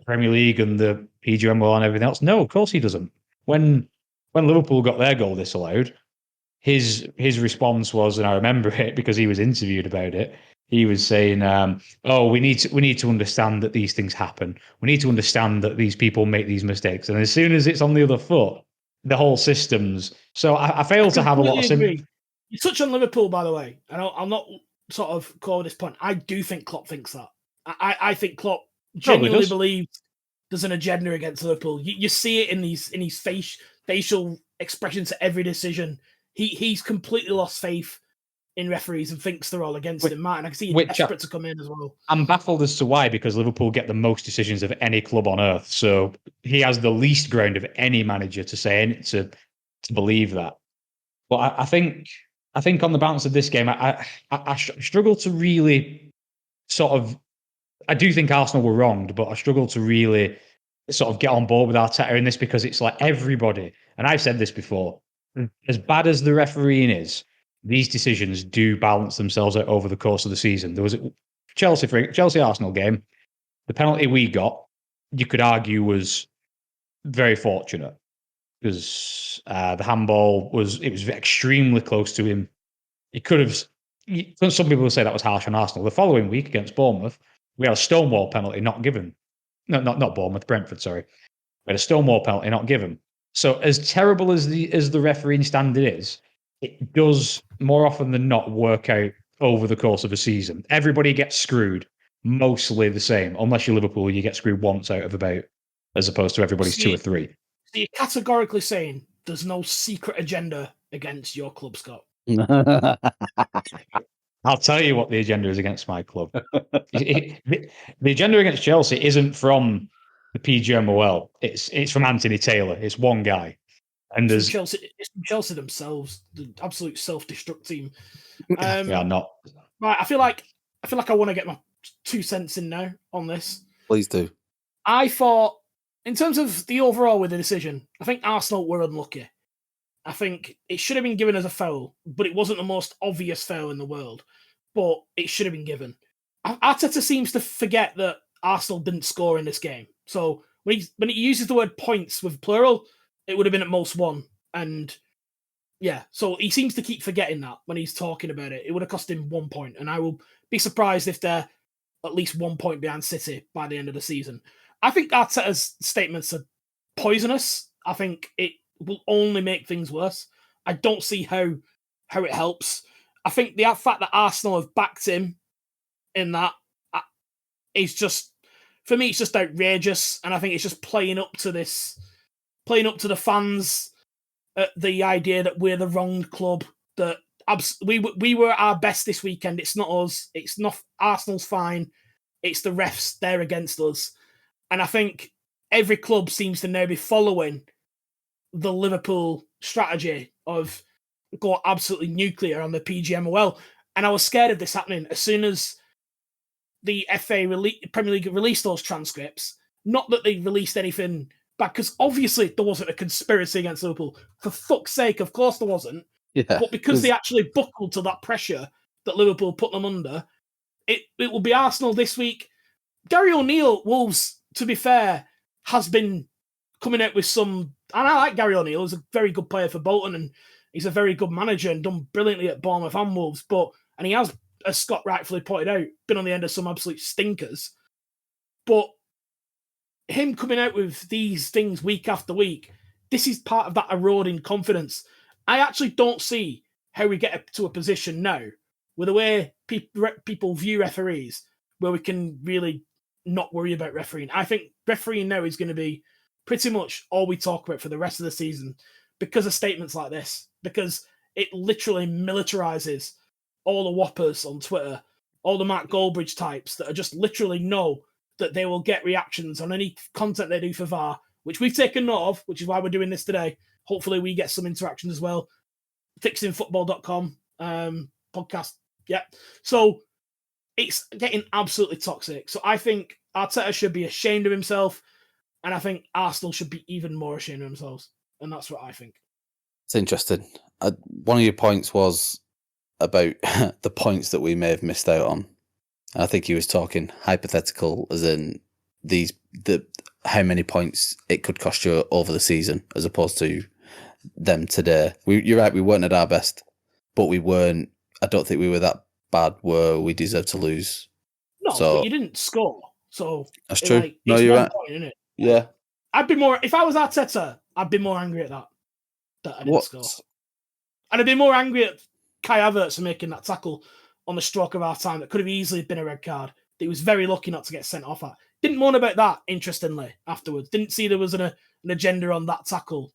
[SPEAKER 3] Premier League and the PGMOL and everything else? No, of course he doesn't. When Liverpool got their goal disallowed, his response was, and I remember it because he was interviewed about it. He was saying, "Oh, we need to understand that these things happen. We need to understand that these people make these mistakes." And as soon as it's on the other foot, the whole system's. So I fail to have a lot of
[SPEAKER 2] sympathy. You touch on Liverpool, by the way, and I'll not sort of call this point. I do think Klopp thinks that. I think Klopp genuinely believes there's an agenda against Liverpool. You see it in his facial expressions at every decision. He's completely lost faith in referees and thinks they're all against him. Martin, I can see he's desperate to come in as well.
[SPEAKER 3] I'm baffled as to why, because Liverpool get the most decisions of any club on earth. So he has the least ground of any manager to say to believe that. But I think on the balance of this game, I struggle to really sort of. I do think Arsenal were wronged, but I struggle to really sort of get on board with Arteta in this because it's like everybody, and I've said this before, as bad as the refereeing is, these decisions do balance themselves out over the course of the season. There was a Chelsea Arsenal game. The penalty we got, you could argue, was very fortunate because the handball was extremely close to him. It could have. Some people will say that was harsh on Arsenal. The following week against Bournemouth, we had a Stonewall penalty not given. No, not Bournemouth, Brentford. Sorry, we had a Stonewall penalty not given. So as terrible as the refereeing standard is, it does more often than not work out over the course of a season. Everybody gets screwed, mostly the same, unless you're Liverpool, you get screwed once out of about, as opposed to everybody's two or three.
[SPEAKER 2] So you're categorically saying there's no secret agenda against your club, Scott?
[SPEAKER 3] I'll tell you what the agenda is against my club. The agenda against Chelsea isn't from the PGMOL. It's from Anthony Taylor. It's one guy. And
[SPEAKER 2] it's from Chelsea themselves, the absolute self-destruct team.
[SPEAKER 3] Yeah, not.
[SPEAKER 2] Right, I feel like I want to get my 2 cents in now on this.
[SPEAKER 1] Please do.
[SPEAKER 2] I thought, in terms of the overall with the decision, I think Arsenal were unlucky. I think it should have been given as a foul, but it wasn't the most obvious foul in the world. But it should have been given. Arteta seems to forget that Arsenal didn't score in this game. So when he uses the word points with plural, it would have been at most one. And yeah, so he seems to keep forgetting that when he's talking about it. It would have cost him 1 point. And I will be surprised if they're at least 1 point behind City by the end of the season. I think Arteta's statements are poisonous. I think it will only make things worse. I don't see how it helps. I think the fact that Arsenal have backed him in that is just, for me, it's just outrageous. And I think it's just playing up to the fans at the idea that we're the wrong club, that we were our best this weekend. It's not us. It's not Arsenal's fine. It's the refs. They're against us. And I think every club seems to now be following the Liverpool strategy of go absolutely nuclear on the PGMOL. And I was scared of this happening as soon as the Premier League released those transcripts. Not that they released anything bad, because obviously there wasn't a conspiracy against Liverpool. For fuck's sake, of course there wasn't.
[SPEAKER 1] Yeah,
[SPEAKER 2] but because they actually buckled to that pressure that Liverpool put them under, it will be Arsenal this week. Gary O'Neill, Wolves, to be fair, has been coming out with some... And I like Gary O'Neill. He's a very good player for Bolton, and he's a very good manager and done brilliantly at Bournemouth and Wolves. And he has, as Scott rightfully pointed out, been on the end of some absolute stinkers. But him coming out with these things week after week, this is part of that eroding confidence. I actually don't see how we get to a position now with the way people view referees where we can really not worry about refereeing. I think refereeing now is going to be pretty much all we talk about for the rest of the season because of statements like this, because it literally militarizes all the whoppers on Twitter, all the Mark Goldbridge types that are just literally know that they will get reactions on any content they do for VAR, which we've taken note of, which is why we're doing this today. Hopefully we get some interaction as well. Fixingfootball.com podcast. Yeah. So it's getting absolutely toxic. So I think Arteta should be ashamed of himself, and I think Arsenal should be even more ashamed of themselves. And that's what I think.
[SPEAKER 1] It's interesting. One of your points was about the points that we may have missed out on. I think he was talking hypothetical, as in how many points it could cost you over the season, as opposed to them today. You're right, we weren't at our best, but we weren't. I don't think we were that bad where we deserved to lose.
[SPEAKER 2] No, but you didn't score, so
[SPEAKER 1] that's true.
[SPEAKER 2] Like,
[SPEAKER 1] no, you're right.
[SPEAKER 2] Point, isn't it?
[SPEAKER 1] Yeah,
[SPEAKER 2] I'd be more if I was Arteta. I'd be more angry at that I didn't score, and I'd be more angry at Kai Havertz for making that tackle on the stroke of our time that could have easily been a red card. He was very lucky not to get sent off at. Didn't moan about that, interestingly, afterwards. Didn't see there was an agenda on that tackle,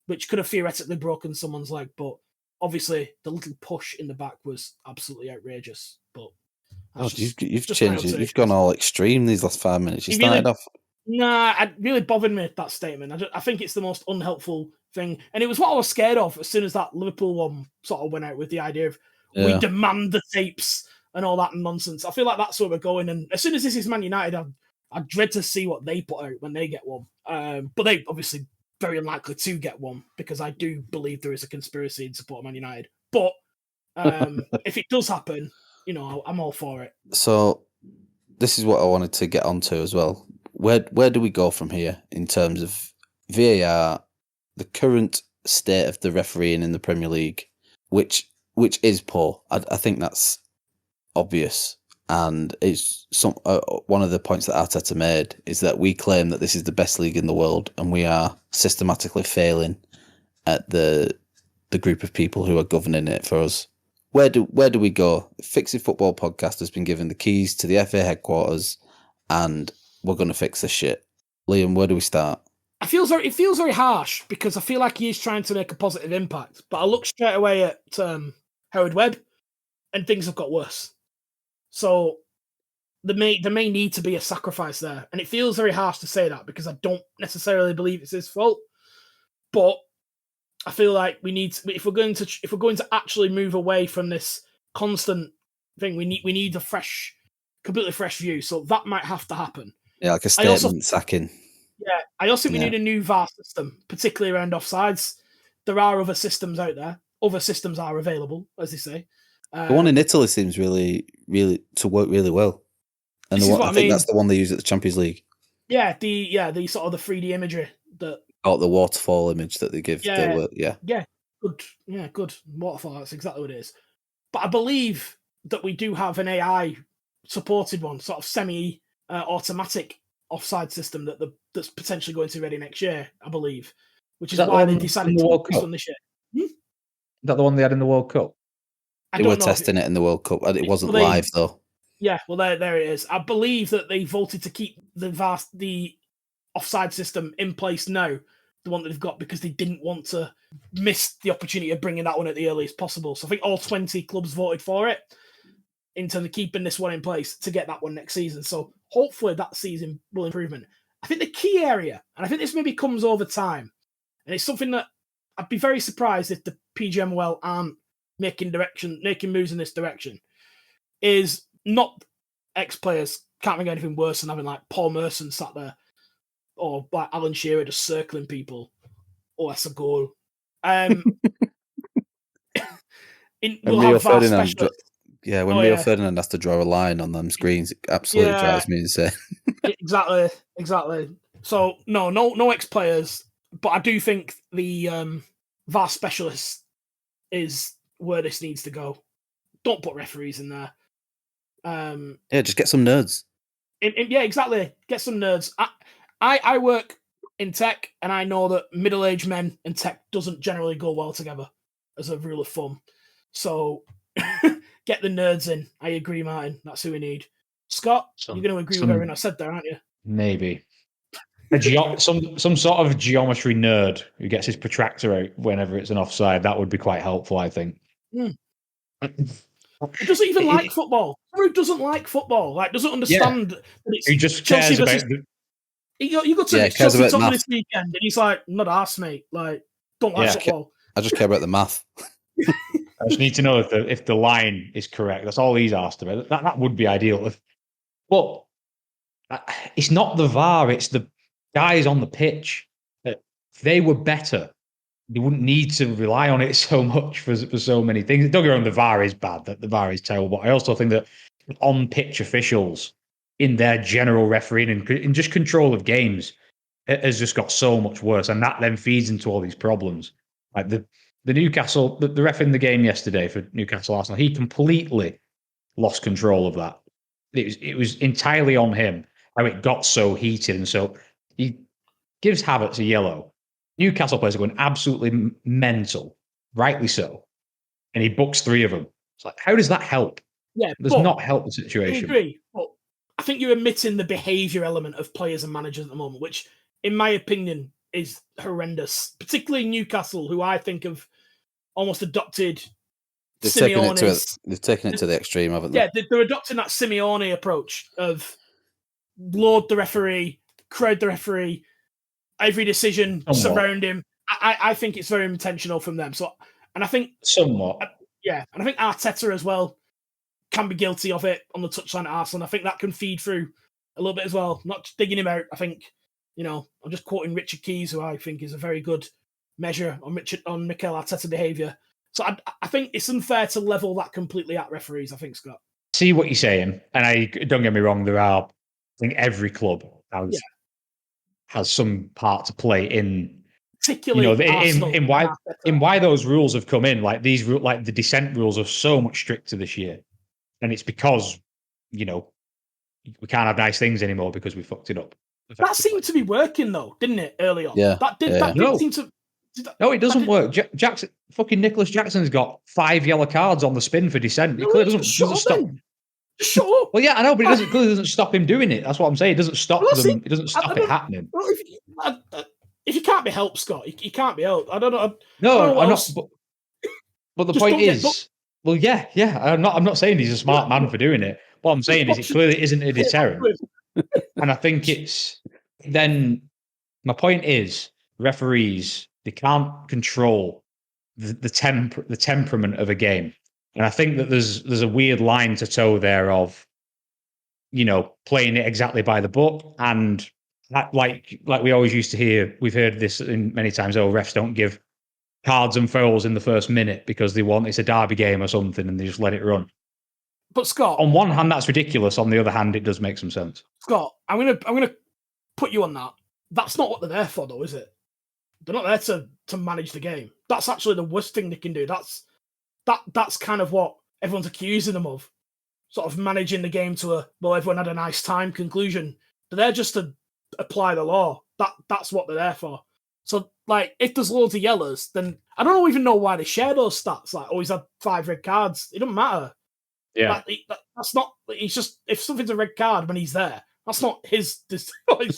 [SPEAKER 2] which could have theoretically broken someone's leg. But obviously, the little push in the back was absolutely outrageous. But
[SPEAKER 1] you've changed it. You've gone all extreme these last 5 minutes. You started off...
[SPEAKER 2] Nah, it really bothered me, that statement. I think it's the most unhelpful thing. And it was what I was scared of as soon as that Liverpool one sort of went out with the idea of we demand the tapes and all that nonsense. I feel like that's where we're going. And as soon as this is Man United, I dread to see what they put out when they get one. But they obviously very unlikely to get one because I do believe there is a conspiracy in support of Man United. But if it does happen, I'm all for it.
[SPEAKER 1] So this is what I wanted to get onto as well. Where do we go from here in terms of VAR, the current state of the refereeing in the Premier League, which is poor? I think that's obvious, and it's one of the points that Arteta made is that we claim that this is the best league in the world, and we are systematically failing at the group of people who are governing it for us. Where do we go? Fixing Football podcast has been given the keys to the FA headquarters, and we're going to fix this shit. Liam, where do we start?
[SPEAKER 2] It feels very harsh because I feel like he is trying to make a positive impact, but I look straight away at Howard Webb, and things have got worse. So there may need to be a sacrifice there, and it feels very harsh to say that because I don't necessarily believe it's his fault. But I feel like we need to, if we're going to actually move away from this constant thing, we need a completely fresh view. So that might have to happen.
[SPEAKER 1] Yeah, like a statement sacking.
[SPEAKER 2] Yeah, I also think we need a new VAR system, particularly around offsides. There are other systems out there. Other systems are available, as they say.
[SPEAKER 1] The one in Italy seems really, really to work really well, and I think that's the one they use at the Champions League.
[SPEAKER 2] Yeah, the sort of the 3D imagery that.
[SPEAKER 1] Oh, the waterfall image that they give.
[SPEAKER 2] Yeah, good waterfall. That's exactly what it is. But I believe that we do have an AI supported one, sort of semi-automatic offside system that's potentially going to be ready next year, I believe, which is why they decided to focus on this year.
[SPEAKER 3] Is that the one they had in the World Cup?
[SPEAKER 1] They were testing it in the World Cup. It wasn't live, though.
[SPEAKER 2] Yeah, well, there it is. I believe that they voted to keep the offside system in place now the one that they've got, because they didn't want to miss the opportunity of bringing that one at the earliest possible. So I think all 20 clubs voted for it in terms of keeping this one in place to get that one next season. So hopefully that season will improvement. I think the key area, and I think this maybe comes over time, and it's something that I'd be very surprised if the PGMOL aren't making moves in this direction, is not ex-players. Can't think of anything worse than having like Paul Merson sat there, or like Alan Shearer just circling people. Oh, that's a goal.
[SPEAKER 1] When
[SPEAKER 2] We'll
[SPEAKER 1] Rio
[SPEAKER 2] have VAR
[SPEAKER 1] Ferdinand,
[SPEAKER 2] specialists.
[SPEAKER 1] when Rio Ferdinand has to draw a line on them screens, it absolutely drives me insane.
[SPEAKER 2] Exactly. So no ex-players, but I do think the VAR specialist is where this needs to go. Don't put referees in there.
[SPEAKER 1] Just get some nerds.
[SPEAKER 2] Yeah, exactly. Get some nerds. I work in tech, and I know that middle-aged men and tech doesn't generally go well together as a rule of thumb. So get the nerds in. I agree, Martin. That's who we need. Scott, you're going to agree with everything I said there, aren't you?
[SPEAKER 3] Maybe. Some sort of geometry nerd who gets his protractor out whenever it's an offside. That would be quite helpful, I think.
[SPEAKER 2] Who doesn't even like football? Who doesn't like football? Like, doesn't understand that it's
[SPEAKER 3] who just
[SPEAKER 2] Chelsea
[SPEAKER 3] cares
[SPEAKER 2] versus...
[SPEAKER 3] about
[SPEAKER 2] You go to Chelsea Tottenham this weekend, and he's like, "Not arse, mate. Like, don't like football."
[SPEAKER 1] I just care about the math.
[SPEAKER 3] I just need to know if the line is correct. That's all he's asked about. That would be ideal. But it's not the VAR. It's the guys on the pitch. If they were better, they wouldn't need to rely on it so much for so many things. Don't get me wrong, the VAR is bad. The VAR is terrible. But I also think that on-pitch officials, in their general refereeing and in just control of games, it has just got so much worse. And that then feeds into all these problems. Like the Newcastle, the ref in the game yesterday for Newcastle Arsenal, he completely lost control of that. It was entirely on him how it got so heated. And so he gives Havertz a yellow. Newcastle players are going absolutely mental, rightly so. And he books 3 of them. It's like, how does that help?
[SPEAKER 2] Yeah,
[SPEAKER 3] does not help the situation.
[SPEAKER 2] I agree. But I think you're omitting the behaviour element of players and managers at the moment, which, in my opinion, is horrendous. Particularly Newcastle, who I think have almost adopted Simeone's...
[SPEAKER 1] They've taken it to the extreme, haven't they?
[SPEAKER 2] Yeah, they're adopting that Simeone approach of laud the referee, crowd the referee, every decision surround him. I think it's very intentional from them. So, and I think
[SPEAKER 3] somewhat,
[SPEAKER 2] and I think Arteta as well can be guilty of it on the touchline at Arsenal. And I think that can feed through a little bit as well. Not just digging him out. I think, I'm just quoting Richard Keys, who I think is a very good measure on Mikel Arteta behaviour. So I think it's unfair to level that completely at referees, I think, Scott.
[SPEAKER 3] See what you're saying. And don't get me wrong, I think every club has some part to play in,
[SPEAKER 2] particularly
[SPEAKER 3] in why those rules have come in. Like the dissent rules are so much stricter this year, and it's because we can't have nice things anymore because we fucked it up.
[SPEAKER 2] That seemed to be working though, didn't it? Early on, that did seem to.
[SPEAKER 3] No, it doesn't work. Jackson, fucking Nicholas Jackson's got 5 yellow cards on the spin for dissent. He clearly doesn't stop.
[SPEAKER 2] Just shut up.
[SPEAKER 3] Well, yeah, I know, but it clearly doesn't stop him doing it. That's what I'm saying. It doesn't stop them. It doesn't stop it happening.
[SPEAKER 2] Well, if you can't be helped, Scott, you can't be helped. I don't know.
[SPEAKER 3] No, I'm not. But the point is, well, yeah. I'm not saying he's a smart man for doing it. What I'm saying is, it clearly isn't a deterrent. And I think it's then. My point is, referees, they can't control the temperament of a game. And I think that there's a weird line to toe there of, playing it exactly by the book. And that, like we always used to hear, we've heard this many times, refs don't give cards and fouls in the first minute because it's a derby game or something and they just let it run.
[SPEAKER 2] But Scott,
[SPEAKER 3] on one hand, that's ridiculous. On the other hand, it does make some sense.
[SPEAKER 2] Scott, I'm gonna put you on that. That's not what they're there for, though, is it? They're not there to manage the game. That's actually the worst thing they can do. That's kind of what everyone's accusing them of, sort of managing the game to everyone had a nice time conclusion. They're there just to apply the law. That's what they're there for. So, like, if there's loads of yellows, then I don't even know why they share those stats. Like, he's had 5 red cards. It doesn't matter.
[SPEAKER 3] Yeah.
[SPEAKER 2] That's not. It's just, if something's a red card when he's there, That's not his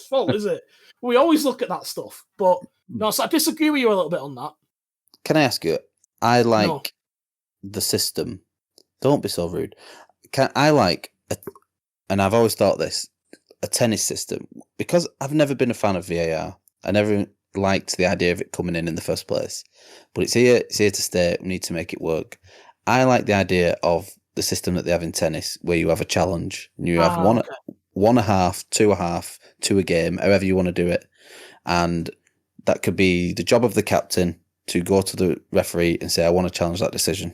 [SPEAKER 2] fault, is it? We always look at that stuff. But no, so I disagree with you a little bit on that.
[SPEAKER 1] Can I ask you? I like
[SPEAKER 2] No.
[SPEAKER 1] the system. Don't be so rude. I like, and I've always thought this, a tennis system, because I've never been a fan of VAR. I never liked the idea of it coming in the first place. But it's here to stay. We need to make it work. I like the idea of the system that they have in tennis, where you have a challenge and you have one a half, two a game, however you want to do it, and that could be the job of the captain to go to the referee and say, "I want to challenge that decision."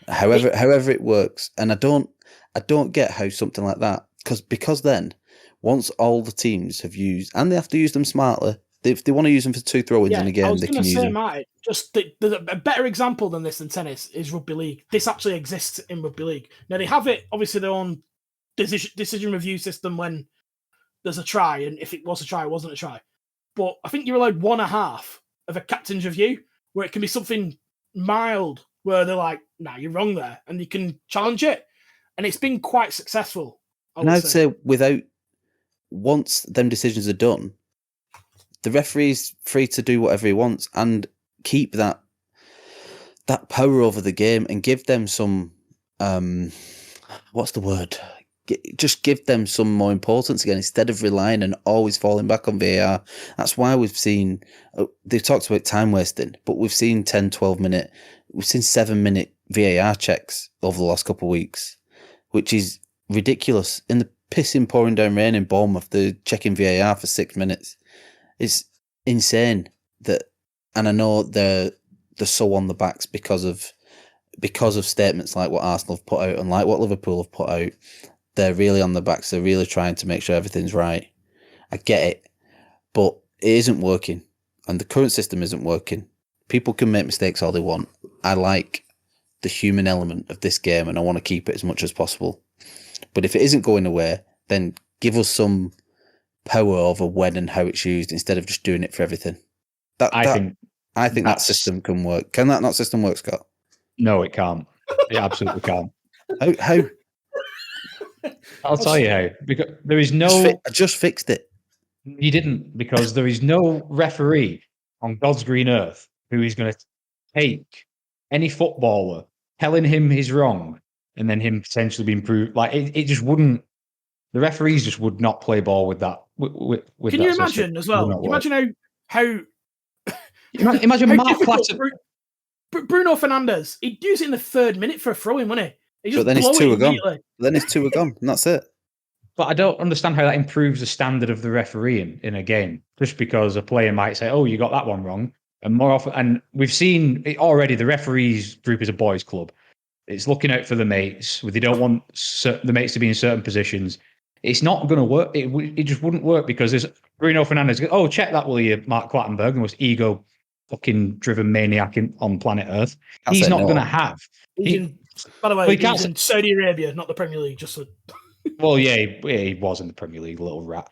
[SPEAKER 1] However it works, and I don't get how something like that, because then once all the teams have used, and they have to use them smartly. If they want to use them for 2 throw-ins in a game, they can use them.
[SPEAKER 2] Marty, just a better example than this in tennis is rugby league. This actually exists in rugby league. Now they have it, obviously, their own decision review system when there's a try, and if it was a try, it wasn't a try. But I think you're allowed 1.5 of a captain's review, where it can be something mild, where they're like, "Nah, you're wrong there," and you can challenge it, and it's been quite successful.
[SPEAKER 1] And I'd say once them decisions are done, the referee's free to do whatever he wants and keep that power over the game and give them some, what's the word? Just give them some more importance again, instead of relying and always falling back on VAR. That's why we've seen, they've talked about time wasting, but we've seen 10, 12 minute, we've seen 7-minute VAR checks over the last couple of weeks, which is ridiculous. In the pissing pouring down rain in Bournemouth, they're checking VAR for 6 minutes. It's insane and I know they're so on the backs because of statements like what Arsenal have put out and like what Liverpool have put out. They're really on the backs. They're really trying to make sure everything's right. I get it, but it isn't working, and the current system isn't working. People can make mistakes all they want. I like the human element of this game, and I want to keep it as much as possible. But if it isn't going away, then give us some power over when and how it's used instead of just doing it for everything. I think that system can work. Can that not system work, Scott?
[SPEAKER 3] No, it can't. It absolutely can't.
[SPEAKER 1] How?
[SPEAKER 3] I'll tell you how. Because there is no.
[SPEAKER 1] I just fixed it.
[SPEAKER 3] You didn't, because there is no referee on God's green earth who is going to take any footballer telling him he's wrong and then him potentially being proved. Like it just wouldn't. The referees just would not play ball with that. With
[SPEAKER 2] can
[SPEAKER 3] that
[SPEAKER 2] you imagine
[SPEAKER 3] system.
[SPEAKER 2] as well? Imagine how
[SPEAKER 3] imagine Mark Clatter.
[SPEAKER 2] Bruno Fernandes. He'd use it in the 3rd minute for a throw-in, wouldn't he?
[SPEAKER 1] But then his 2 are gone. Then his 2 are gone, and that's it.
[SPEAKER 3] But I don't understand how that improves the standard of the refereeing in a game. Just because a player might say, "Oh, you got that one wrong," and more often, and we've seen it already. The referees group is a boys' club. It's looking out for the mates. They don't want the mates to be in certain positions. It's not going to work. It just wouldn't work because there's Bruno Fernandes. "Oh, check that, will you, Mark Clattenburg, the most ego fucking driven maniac on planet Earth." He's not going to have.
[SPEAKER 2] By the way, he's in Saudi Arabia, not the Premier League. Just so.
[SPEAKER 3] Well, yeah, he was in the Premier League, little rat.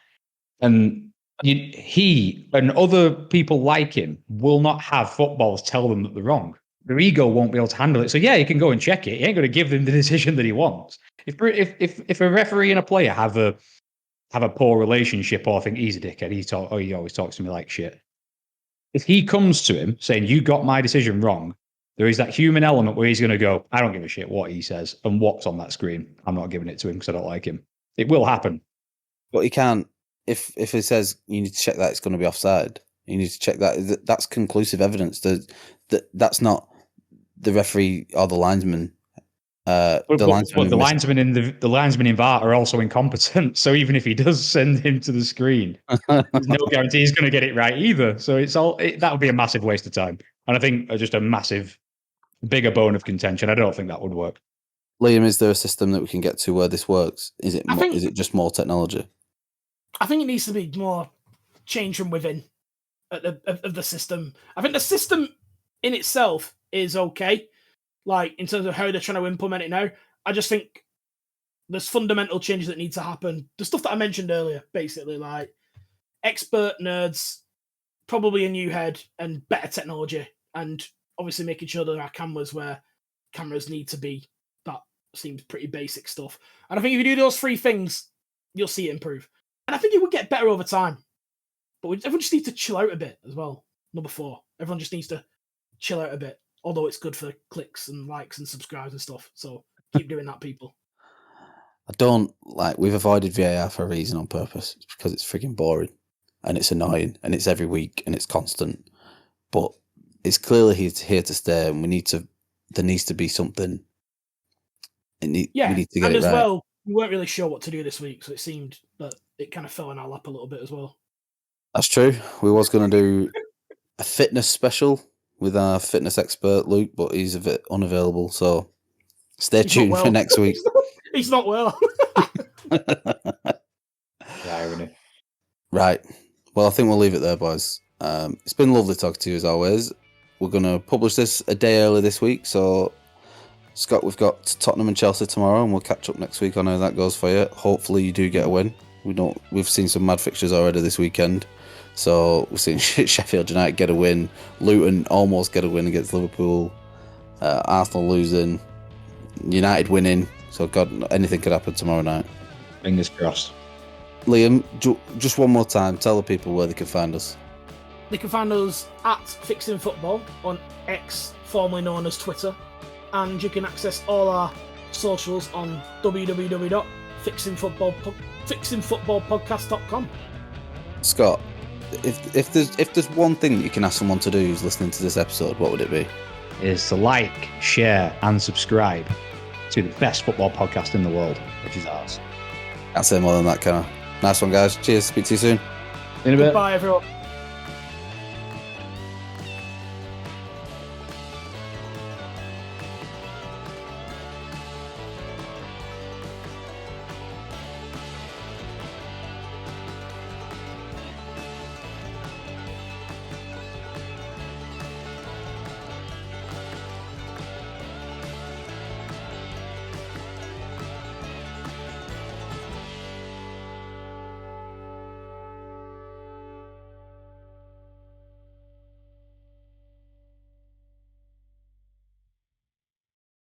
[SPEAKER 3] And he and other people like him will not have footballers tell them that they're wrong. Their ego won't be able to handle it. So yeah, he can go and check it. He ain't going to give them the decision that he wants. If a referee and a player have a poor relationship, or think he's a dickhead, he always talks to me like shit. If he comes to him saying, "You got my decision wrong," there is that human element where he's going to go, "I don't give a shit what he says and what's on that screen. I'm not giving it to him because I don't like him." It will happen.
[SPEAKER 1] But he can't. If he says you need to check that it's going to be offside, you need to check that. That's conclusive evidence. That's not the referee or the linesman.
[SPEAKER 3] The linesman in VAR are also incompetent. So even if he does send him to the screen, there's no guarantee he's going to get it right either. So that would be a massive waste of time. And I think just a massive, bigger bone of contention. I don't think that would work.
[SPEAKER 1] Liam, is there a system that we can get to where this works? Is it just more technology?
[SPEAKER 2] I think it needs to be more change from within of the system. I think the system in itself is okay, like in terms of how they're trying to implement it now. I just think there's fundamental changes that need to happen. The stuff that I mentioned earlier, basically, like expert nerds, probably a new head and better technology, and obviously making sure there are cameras where cameras need to be. That seems pretty basic stuff. And I think if you do those 3 things, you'll see it improve. And I think it would get better over time. But everyone just needs to chill out a bit as well. Number 4. Everyone just needs to chill out a bit. Although it's good for clicks and likes and subscribes and stuff. So keep doing that, people.
[SPEAKER 1] We've avoided VAR for a reason on purpose. It's because it's freaking boring and it's annoying and it's every week and it's constant. But it's clearly here to stay, and there needs to be something. We need to get it right.
[SPEAKER 2] As well, we weren't really sure what to do this week, so it seemed that it kind of fell in our lap a little bit as well.
[SPEAKER 1] That's true. We was going to do a fitness special with our fitness expert, Luke, but he's a bit unavailable, so stay tuned for next week.
[SPEAKER 2] He's not well.
[SPEAKER 3] Irony.
[SPEAKER 1] Right. Well, I think we'll leave it there, boys. It's been lovely talking to you as always. We're going to publish this a day early this week, so Scott, we've got Tottenham and Chelsea tomorrow, and we'll catch up next week on how that goes for you. Hopefully you do get a win. We've seen some mad fixtures already this weekend. So we've seen Sheffield United get a win, Luton almost get a win against Liverpool, Arsenal losing, United winning. So God, anything could happen tomorrow night.
[SPEAKER 3] Fingers crossed.
[SPEAKER 1] Liam, just one more time, tell the people where they can find us.
[SPEAKER 2] They can find us at Fixing Football on X, formerly known as Twitter. And you can access all our socials on www.fixingfootballpodcast.com.
[SPEAKER 1] Scott, if there's one thing that you can ask someone to do who's listening to this episode, what would it be?
[SPEAKER 3] Is to like, share, and subscribe to the best football podcast in the world, which is ours.
[SPEAKER 1] Can't say more than that, can I? Nice one, guys. Cheers. Speak to you soon.
[SPEAKER 3] In a bit.
[SPEAKER 2] Goodbye, everyone.